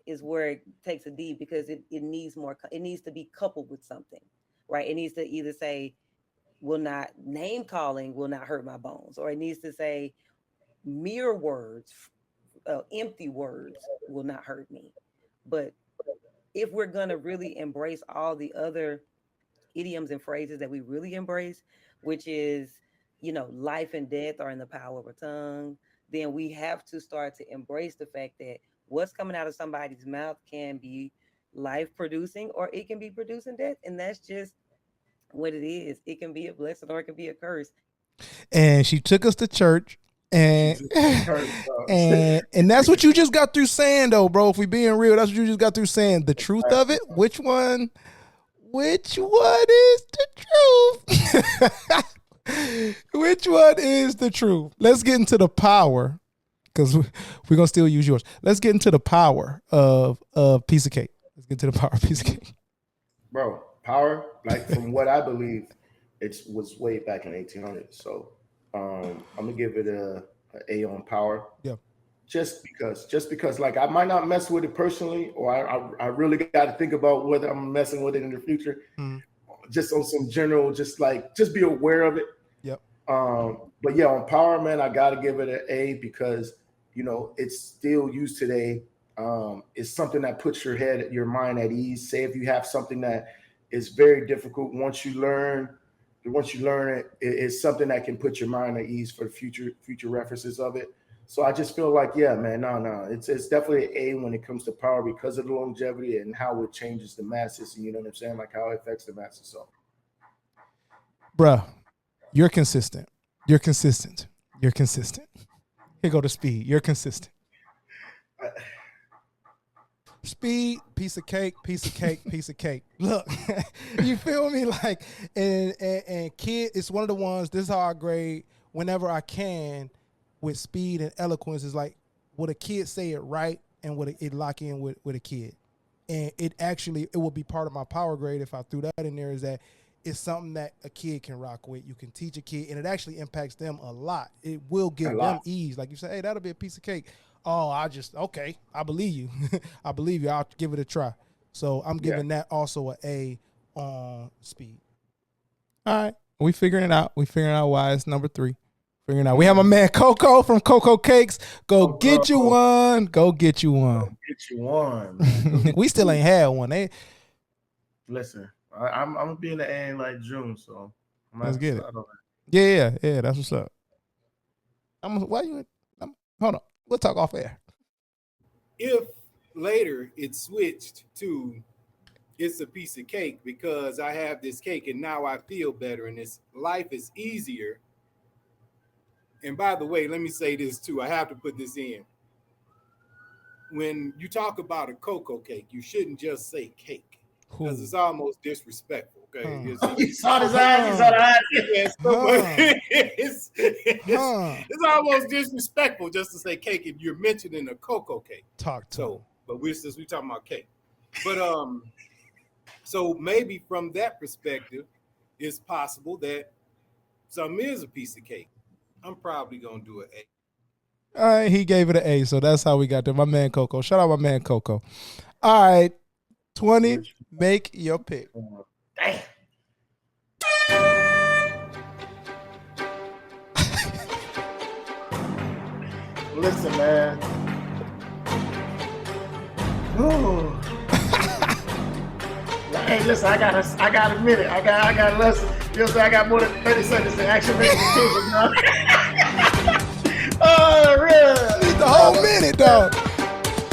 is where it takes a D because it needs more. It needs to be coupled with something, right? It needs to either say, name calling will not hurt my bones, or it needs to say mere words, empty words will not hurt me. But if we're gonna really embrace all the other idioms and phrases that we really embrace, which is, life and death are in the power of a tongue, then we have to start to embrace the fact that what's coming out of somebody's mouth can be life producing or it can be producing death. And that's just what it is. It can be a blessing or it can be a curse. And she took us to church. And that's what you just got through saying, though, bro. If we being real, that's what you just got through saying. The truth of it. Which one is the truth? Which one is the truth? Let's get into the power, because we're gonna still use yours. Let's get into the power of piece of cake. Let's get to the power of piece of cake. Bro, power, like from what I believe, it was way back in 1800s. So I'm gonna give it a on power. Yeah. Just because like I might not mess with it personally, or I really got to think about whether I'm messing with it in the future. Just on some general, just be aware of it. Yep. But yeah, on power, man, I got to give it an A because it's still used today. It's something that puts your mind at ease. Say if you have something that is very difficult, once you learn it, it's something that can put your mind at ease for future references of it. So I just feel like, yeah, man, no, it's definitely an A when it comes to power because of the longevity and how it changes the masses. You know what I'm saying? Like how it affects the masses. So, bruh, you're consistent. You're consistent. Here go to speed. You're consistent. Speed, piece of cake. Look, you feel me? Like, and kid, it's one of the ones, this is how I grade whenever I can with speed and eloquence. Is like, would a kid say it right and would it lock in with a kid? And it would be part of my power grade if I threw that in there, is that it's something that a kid can rock with. You can teach a kid, and it actually impacts them a lot. It will give them ease. Like you say, hey, that'll be a piece of cake. Oh, okay. I believe you. I believe you. I'll give it a try. So I'm giving that also an A on speed. All right. We figuring it out. We figuring out why it's number 3. Figuring out. We have my man Coco from Coco Cakes. Go get you one. Go get you one. Get you one, man. We still ain't had one. Listen, I'm gonna be in the A in like June, so let's get it. Yeah. That's what's up. Hold on. We'll talk off air. If later it switched to it's a piece of cake because I have this cake and now I feel better and this life is easier. And by the way, let me say this too. I have to put this in. When you talk about a cocoa cake, you shouldn't just say cake because it's almost disrespectful. Okay, You saw his eyes. You saw the eyes. It's almost disrespectful just to say cake if you're mentioning a cocoa cake. But since we're talking about cake, but so maybe from that perspective, it's possible that something is a piece of cake. I'm probably gonna do an A. All right, he gave it an A, so that's how we got there. My man Coco. Shout out my man Coco. All right, 20. Make your pick. Damn. Listen, man. Ooh. Hey, listen, I got a minute. I got less. You know what I'm saying? I got more than 30 seconds to actually make a decision, man. Oh, really? Need the whole minute, dog.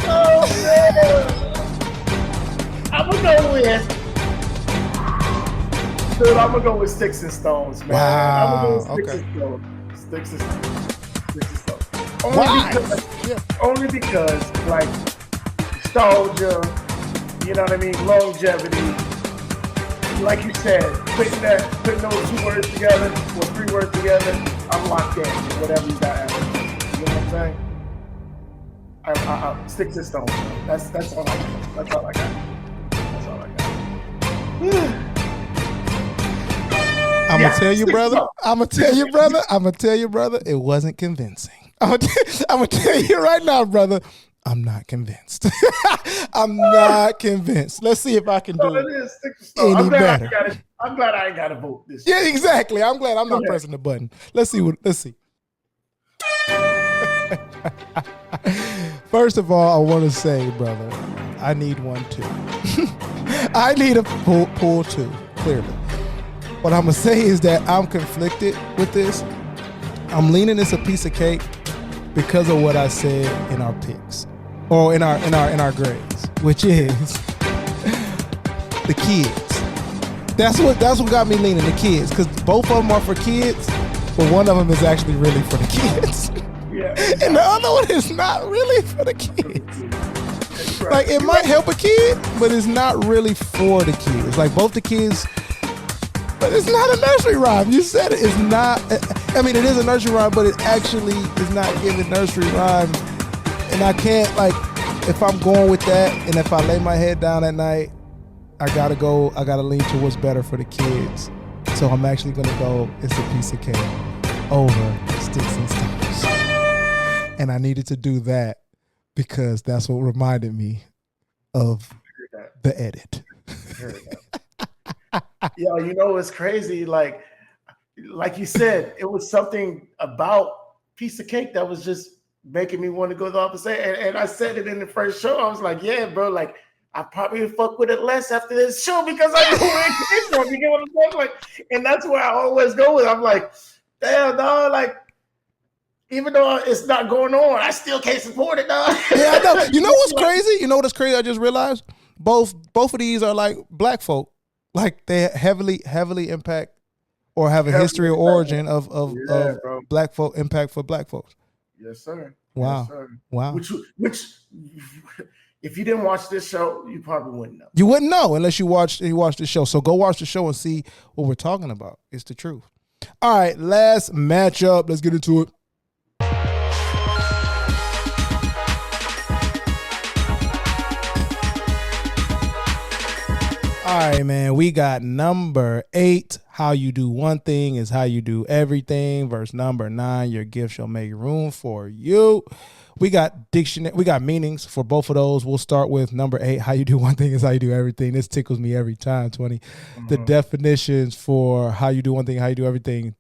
Oh, man. I'm gonna go with Sticks and Stones, man. Wow. I'm gonna go with Sticks and Stones. Only because, like, nostalgia, you know what I mean, longevity. Like you said, putting those 2 words together or 3 words together, I'm locked in. Whatever you got after. You know what I'm saying? I Sticks and Stones. That's all I got. That's all I got. I'm gonna tell you, brother. It wasn't convincing. I'm gonna tell you right now, brother. I'm not convinced. I'm not convinced. Let's see if I can do it any better. I'm glad I ain't got to vote this. Yeah, exactly. I'm glad I'm not pressing the button. Let's see. First of all, I want to say, brother, I need one too. I need a pull 2, clearly. What I'm gonna say is that I'm conflicted with this. I'm leaning this a piece of cake because of what I said in our picks, or in our grades, which is the kids. That's what got me leaning the kids, because both of them are for kids, but one of them is actually really for the kids. Yeah. And the other one is not really for the kids. Like, it might help a kid, but it's not really for the kids. Like, both the kids, but it's not a nursery rhyme. You said it. It's not. I mean, it is a nursery rhyme, but it actually is not giving nursery rhyme. And I can't, like, if I'm going with that, and if I lay my head down at night, I gotta lean to what's better for the kids. So I'm actually gonna go, it's a piece of cake over Sticks and Stones. And I needed to do that because that's what reminded me of the edit. Yo, you know what's crazy? Like you said, it was something about piece of cake that was just making me want to go the opposite. And I said it in the first show. I was like, yeah, bro, like, I probably fuck with it less after this show because I know where it came from. You get what I'm saying? Like, and that's where I always go with. I'm like, damn, dog, like, even though it's not going on, I still can't support it, dog. Yeah, I know. You know what's crazy? You know what's crazy? I just realized both of these are like black folk. Like, they heavily impact or have a history or origin of black folk, impact for black folks. Yes, sir. Wow. Yes, sir. Wow. Which if you didn't watch this show, you probably wouldn't know. You wouldn't know unless you watch the show. So go watch the show and see what we're talking about. It's the truth. All right, last matchup. Let's get into it. All right, man. We got number 8, how you do one thing is how you do everything. Verse number 9, your gift shall make room for you. We got dictionary, we got meanings for both of those. We'll start with number 8. How you do one thing is how you do everything. This tickles me every time, 20. The definitions for how you do one thing, how you do everything.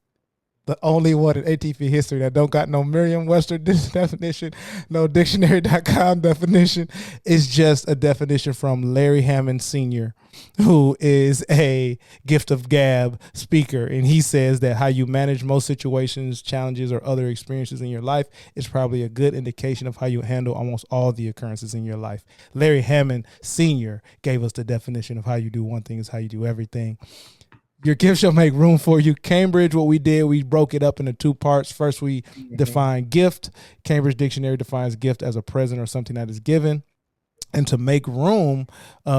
The only one in ATP history that don't got no Merriam-Webster definition, no dictionary.com definition. It's just a definition from Larry Hammond Sr., who is a gift of gab speaker. And he says that how you manage most situations, challenges, or other experiences in your life is probably a good indication of how you handle almost all the occurrences in your life. Larry Hammond Sr. gave us the definition of how you do one thing is how you do everything. Your gift shall make room for you. Cambridge, what we did, we broke it up into 2 parts. First, we define gift. Cambridge Dictionary defines gift as a present or something that is given. And to make room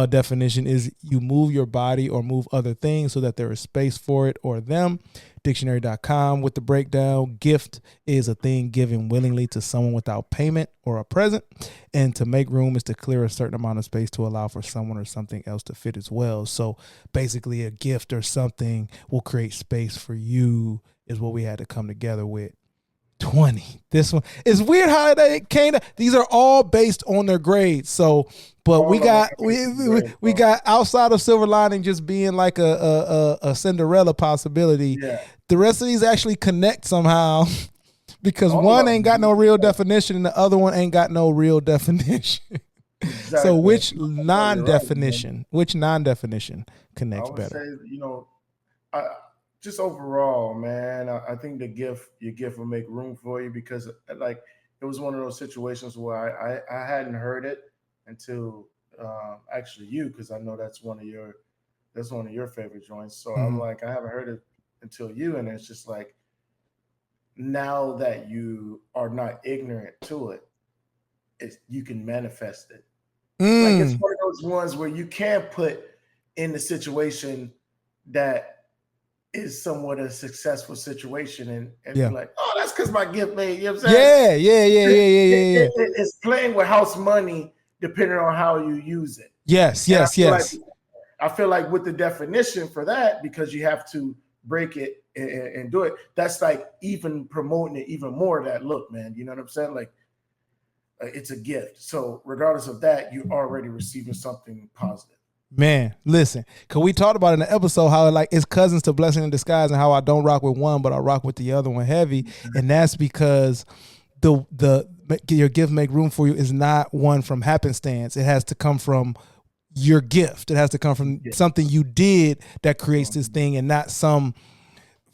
definition is you move your body or move other things so that there is space for it or them. Dictionary.com with the breakdown. Gift is a thing given willingly to someone without payment or a present. And to make room is to clear a certain amount of space to allow for someone or something else to fit as well. So basically a gift or something will create space for you is what we had to come together with. 20. This one is weird how they came. These are all based on their grades. So, but we got we got outside of Silver Lining just being like a Cinderella possibility. Yeah. The rest of these actually connect somehow because one ain't got no real definition and the other one ain't got no real definition. Exactly. So which non-definition connects I would better? say, just overall, man, I think your gift will make room for you because like it was one of those situations where I hadn't heard it until actually you, because I know that's one of your favorite joints. So I'm like, I haven't heard it until you, and it's just like now that you are not ignorant to it, you can manifest it. Like it's one of those ones where you can put in the situation that is somewhat a successful situation and be like, oh, that's because my gift made, you know what I'm saying? Yeah. It's playing with house money depending on how you use it. Yes. I feel like with the definition for that, because you have to break it and do it, that's like even promoting it even more that look, man, you know what I'm saying? Like it's a gift. So regardless of that, you're already receiving something positive. Man, listen, because we talked about in the episode how like it's cousins to blessing in disguise and how I don't rock with one, but I rock with the other one heavy. And that's because the your gift make room for you is not one from happenstance. It has to come from your gift. It has to come from something you did that creates this thing and not some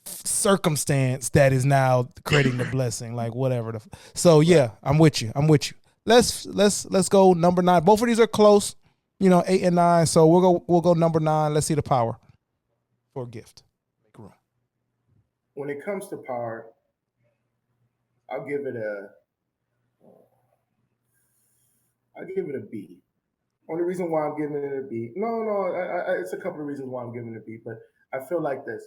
circumstance that is now creating the blessing, like whatever. So yeah, I'm with you. Let's go number 9. Both of these are close. 8 and 9. So we'll go number 9. Let's see the power for a gift. Make room. When it comes to power, I'll give it a B. Only reason why I'm giving it a B. It's a couple of reasons why I'm giving it a B, but I feel like this.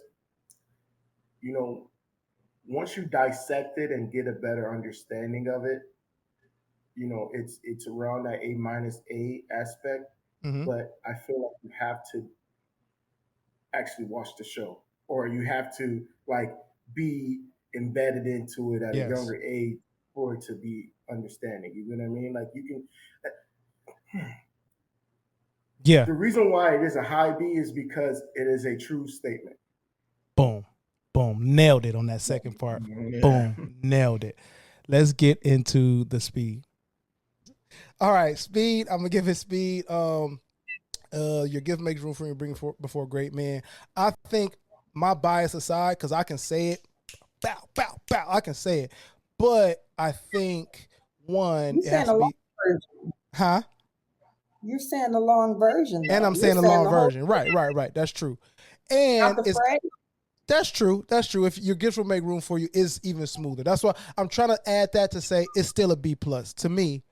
Once you dissect it and get a better understanding of it, it's around that A- aspect. But I feel like you have to actually watch the show, or you have to like be embedded into it at a younger age for it to be understanding. You know what I mean? Like you can. Yeah. The reason why it is a high B is because it is a true statement. Boom. Nailed it on that second part. Yeah. Boom. Nailed it. Let's get into the speed. All right, speed. I'm gonna give it speed. Your gift makes room for you, bring before great men. I think my bias aside, because I can say it, bow, I can say it. But I think one, it has to be, huh? You're saying the long version, though. And I'm saying the long version. Right. That's true. And that's true. If your gifts will make room for you, is even smoother. That's why I'm trying to add that to say it's still a B+ to me,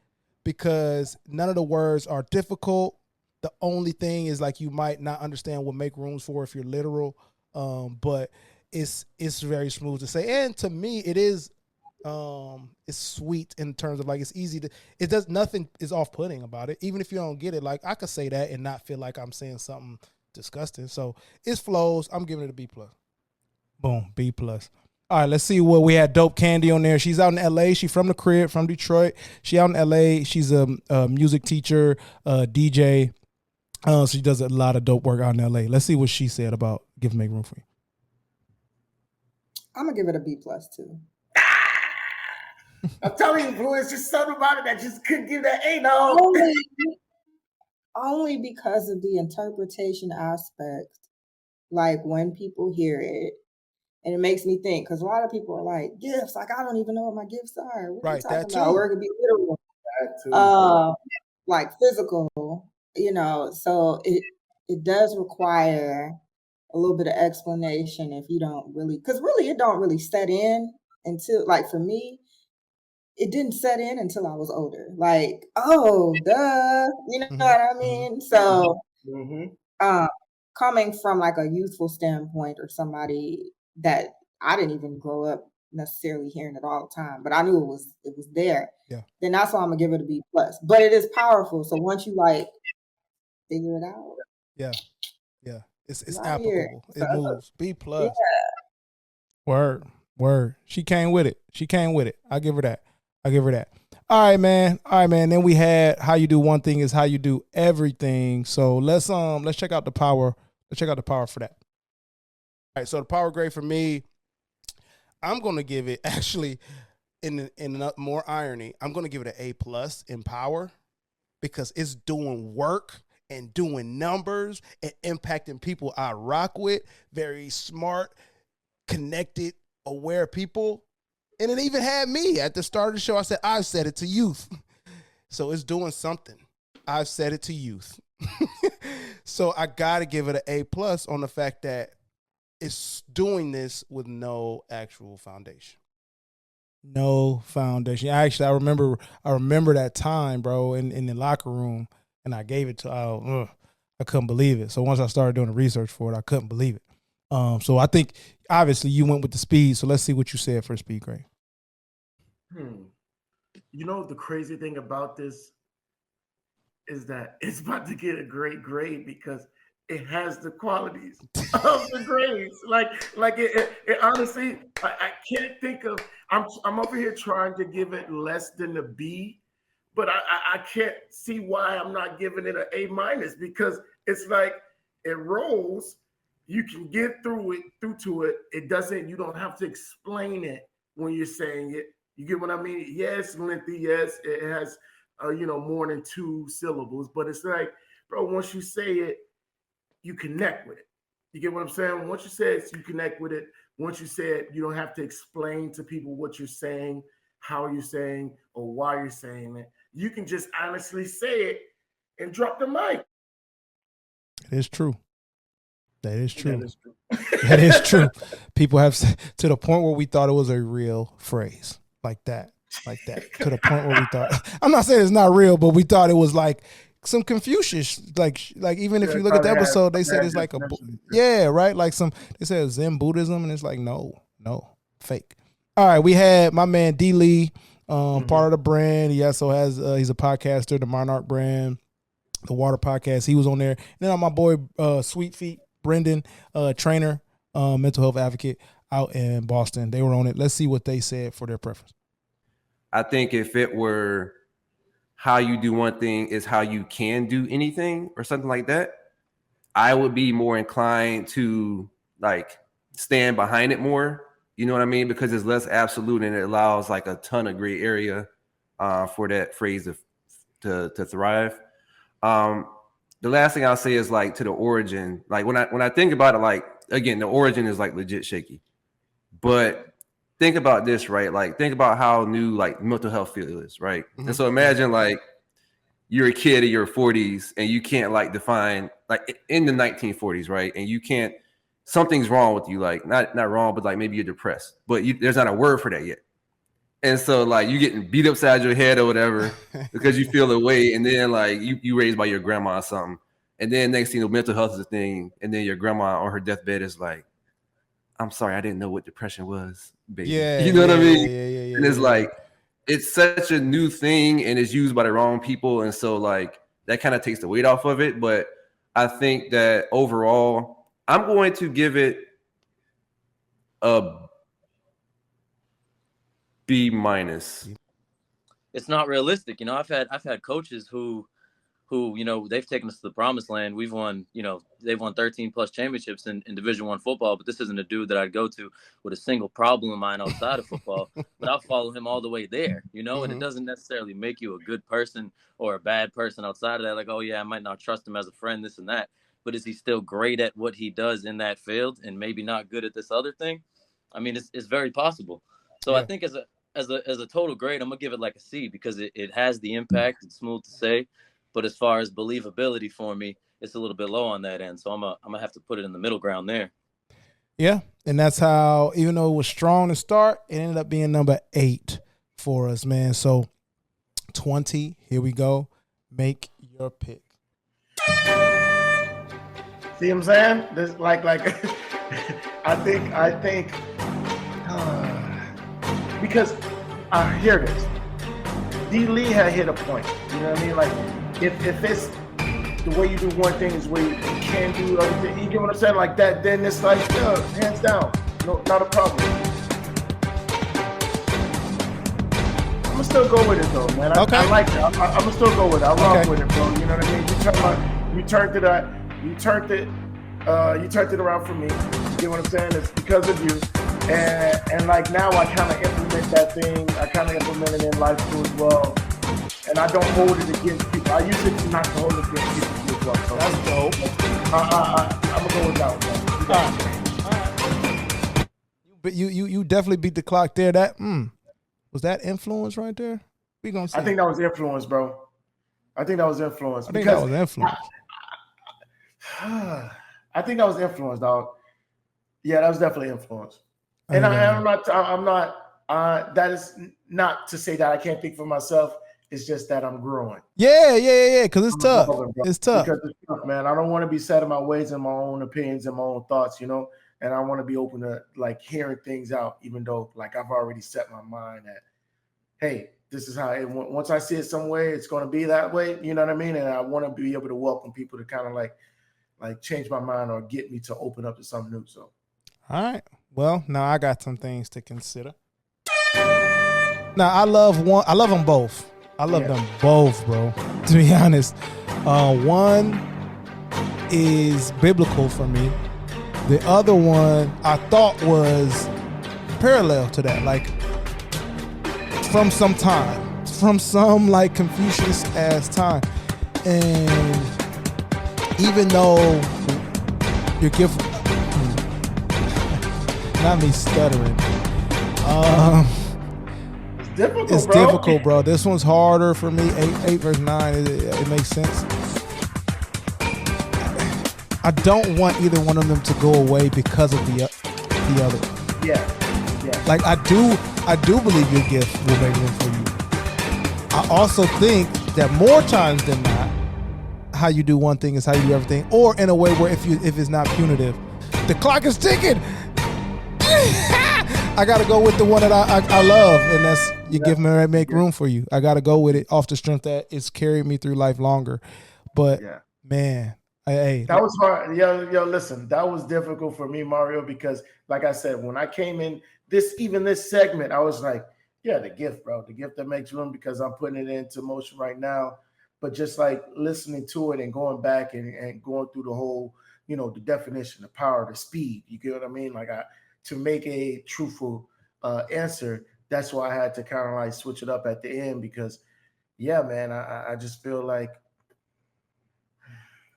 because none of the words are difficult. The only thing is like you might not understand what make rooms for if you're literal, but it's very smooth to say. And to me, it is it's sweet in terms of like it's easy to. It does nothing is off-putting about it. Even if you don't get it, like I could say that and not feel like I'm saying something disgusting. So it flows. I'm giving it a B+. Boom, B plus. All right, let's see what we had. Dope Candy on there. She's out in LA. She's from the crib, from Detroit. She out in LA. She's a music teacher, DJ. She does a lot of dope work out in LA. Let's see what she said about Give Make Room for You. I'm gonna give it a B plus too. I'm telling you, bro, it's just something about it that just couldn't give that A. No, Only because of the interpretation aspect. Like when people hear it, and it makes me think, because a lot of people are like, gifts, like I don't even know what my gifts are. What are you talking about? Or it could be literal. Like physical, so it does require a little bit of explanation if you don't really, because really it don't really set in until, like for me, it didn't set in until I was older. Like, oh, duh, you know what I mean? So coming from like a youthful standpoint, or somebody that I didn't even grow up necessarily hearing it all the time, but I knew it was there. Yeah. Then that's why I'm gonna give it a B plus. But it is powerful. So once you like figure it out, yeah, it's out applicable. here. It moves. B plus. Yeah. Word. She came with it. I give her that. All right, man. Then we had how you do one thing is how you do everything. So let's check out the power. Let's check out the power for that. All right. So the power grade for me, I'm gonna give it actually in more irony. I'm gonna give it an A plus in power because it's doing work and doing numbers and impacting people I rock with. Very smart, connected, aware people. And it even had me at the start of the show. I said, I've said it to youth. So it's doing something. I've said it to youth. So I got to give it an A plus on the fact that it's doing this with no actual foundation. No foundation. Actually, I remember that time, bro, in the locker room, and I gave it to, I couldn't believe it. So once I started doing the research for it, I couldn't believe it. So I think obviously you went with the speed. So let's see what you said for speed grade. You know, the crazy thing about this is that it's about to get a great grade because it has the qualities of the grades. Like it honestly, I can't think of. I'm over here trying to give it less than a B, but I can't see why I'm not giving it an A minus because it's like it rolls. You can get through to it. It doesn't. You don't have to explain it when you're saying it. You get what I mean? Yes, lengthy. Yes, it has more than 2 syllables, but it's like, bro, once you say it, you connect with it. You get what I'm saying? Once you say it, you connect with it. Once you say it, you don't have to explain to people what you're saying, how you're saying, or why you're saying it. You can just honestly say it and drop the mic. It is true. That is true. That is true. People have to the point where we thought it was a real phrase like that, to the point where we thought, I'm not saying it's not real, but we thought it was like some Confucius, like even if you look at the episode, they said it's like right? Like they said Zen Buddhism, and it's like, no, fake. All right. We had my man D Lee, part of the brand. He also has, he's a podcaster, the Monarch brand, the Water Podcast. He was on there. And then my boy, Sweet Feet, Brendan, trainer, mental health advocate out in Boston. They were on it. Let's see what they said for their preference. I think if it were how you do one thing is how you can do anything or something like that, I would be more inclined to like stand behind it more. You know what I mean? Because it's less absolute and it allows like a ton of gray area for that phrase to thrive. The last thing I'll say is like to the origin. Like when I think about it, like again, the origin is like legit shaky. But think about this, right? Like think about how new like mental health field is, right? Mm-hmm. And so imagine like you're a kid in your 40s and you can't like define like in the 1940s, right? And you can't, something's wrong with you, like not wrong, but like maybe you're depressed, but there's not a word for that yet. And so like you getting beat upside your head or whatever because you feel away, and then like you raised by your grandma or something, and then next thing you know, mental health is a thing, and then your grandma on her deathbed is like, I'm sorry, I didn't know what depression was, baby. Yeah, you know what I mean? Yeah, and it's like it's such a new thing and it's used by the wrong people, and so like that kind of takes the weight off of it. But I think that overall, I'm going to give it a B minus. It's not realistic. You know, I've had coaches who you know, they've taken us to the promised land. We've won, you know, they've won 13 plus championships in Division I football, but this isn't a dude that I'd go to with a single problem of mine outside of football, but I'll follow him all the way there, you know, and it doesn't necessarily make you a good person or a bad person outside of that. Like, oh yeah, I might not trust him as a friend, this and that, but is he still great at what he does in that field and maybe not good at this other thing? I mean, it's very possible. So I think as a total grade, I'm gonna give it like a C because it has the impact. It's smooth to say. But as far as believability for me, it's a little bit low on that end. So I'm gonna have to put it in the middle ground there. Yeah, and that's how, even though it was strong to start, it ended up being number 8 for us, man. So 20, here we go. Make your pick. See what I'm saying? This like I think because here it is. D. Lee had hit a point. You know what I mean? Like if it's the way you do one thing is the way you can do other things. You get what I'm saying? Like that, then it's like hands down, no, not a problem. I'm gonna still go with it though, man. I like it. I'm gonna still go with it. I rock with it, bro. You know what I mean? You turned it around for me. You get what I'm saying? It's because of you. And like now I kind of implement that thing. I kind of implement it in life too as well. And I don't hold it against people. I use it not to hold it against people too as well. So that's dope. I'm gonna go with that one. But you definitely beat the clock there. That was that influence right there? We gonna see. I think that was influence, bro. I think that was influence. I think that was influence. I think that was influence, dog. Yeah, that was definitely influence. And I'm not. That is not to say that I can't think for myself. It's just that I'm growing. Yeah. Because it's tough. It's tough. Because it's tough, man. I don't want to be set in my ways and my own opinions and my own thoughts, you know. And I want to be open to like hearing things out, even though like I've already set my mind that, hey, this is how it. Once I see it some way, it's going to be that way. You know what I mean? And I want to be able to welcome people to kind of like change my mind or get me to open up to something new. So, all right. Well, now I got some things to consider. Now I love them both. I love them both, bro. To be honest, one is biblical for me. The other one I thought was parallel to that, like from some like Confucius ass time. And even though your gift, not me stuttering. It's difficult, bro. This one's harder for me. 8 verse 9. It makes sense. I don't want either one of them to go away because of the other one. Yeah. Like I do believe your gift will make room for you. I also think that more times than not, how you do one thing is how you do everything, or in a way where if it's not punitive, the clock is ticking. I gotta go with the one that I love, and that's you give me make room for you. I gotta go with it off the strength that it's carried me through life longer. But man, hey, that was hard. Yo, listen, that was difficult for me, Mario, because like I said, when I came in this segment, I was like, yeah, the gift, bro, the gift that makes room, because I'm putting it into motion right now. But just like listening to it and going back and going through the whole, you know, the definition, the power, the speed, you get what I mean? Like to make a truthful answer, that's why I had to kind of like switch it up at the end, because yeah, man, I just feel like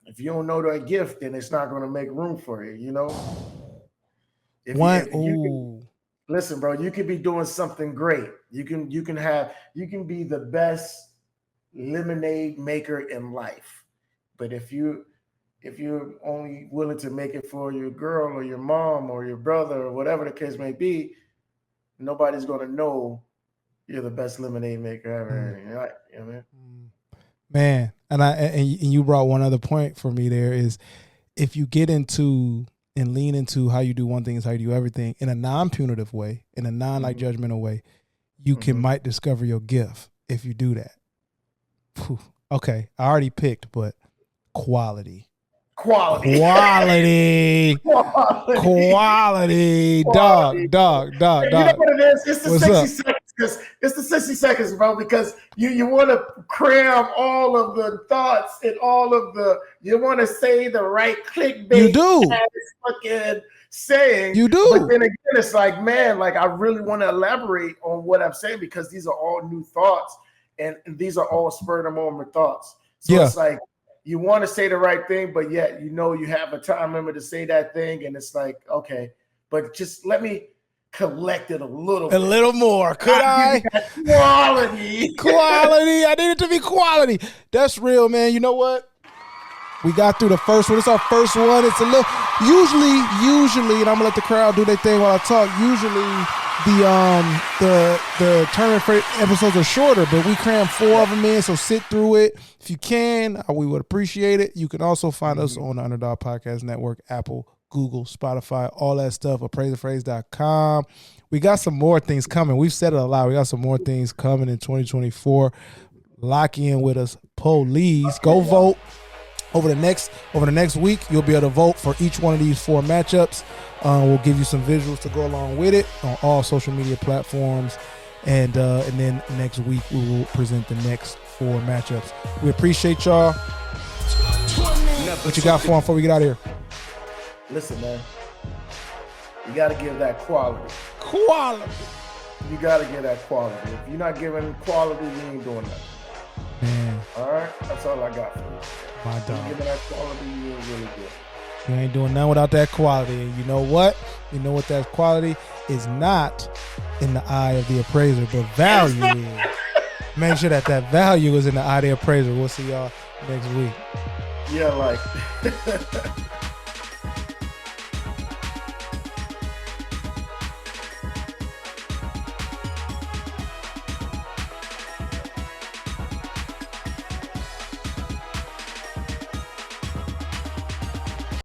if you don't know that gift, then it's not going to make room for you, you know? Listen, bro, you could be doing something great. You can be the best lemonade maker in life. But if you're only willing to make it for your girl or your mom or your brother or whatever the case may be, nobody's going to know you're the best lemonade maker ever. You know what I mean? Man, and you brought one other point for me there is if you get into and lean into how you do one thing is how you do everything in a non-punitive way, in a non-like judgmental way, you might discover your gift if you do that. Whew. Okay, I already picked, but quality. Quality. Quality. Quality. Dog. You know what it is? It's the What's 60 up? seconds. Because it's the 60 seconds, bro. Because you want to cram all of the thoughts and all of you want to say the right clickbait. You do. Fucking saying. You do. But then again, it's like, man, like I really want to elaborate on what I'm saying because these are all new thoughts and these are all spur of the moment thoughts. So it's like you want to say the right thing, but yet you know you have a time limit to say that thing, and it's like, okay, but just let me collect it a little bit. A little more. Could I? Quality. Quality. I need it to be quality. That's real, man. You know what? We got through the first one. It's our first one. It's a little usually, and I'm gonna let the crowd do their thing while I talk. Usually the tournament episodes are shorter, but we crammed 4 of them in, so sit through it. If you can, we would appreciate it. You can also find us on the Underdog Podcast Network, Apple, Google, Spotify, all that stuff, appraisethephrase.com. We got some more things coming. We've said it a lot. We got some more things coming in 2024. Lock in with us, police. Go vote. Over the next week, you'll be able to vote for each one of these 4 matchups. We'll give you some visuals to go along with it on all social media platforms. And then next week, we will present the next 4 matchups. We appreciate y'all. What you got for them before we get out of here? Listen, man. You got to give that quality. Quality. You got to give that quality. If you're not giving quality, you ain't doing nothing. Man. All right? That's all I got for you. My dog. You giving that quality, you're really good. You ain't doing nothing without that quality. And you know what? You know what that quality is not in the eye of the appraiser, but value is. Make sure that value is in the eye of the appraiser. We'll see y'all next week. Yeah, like.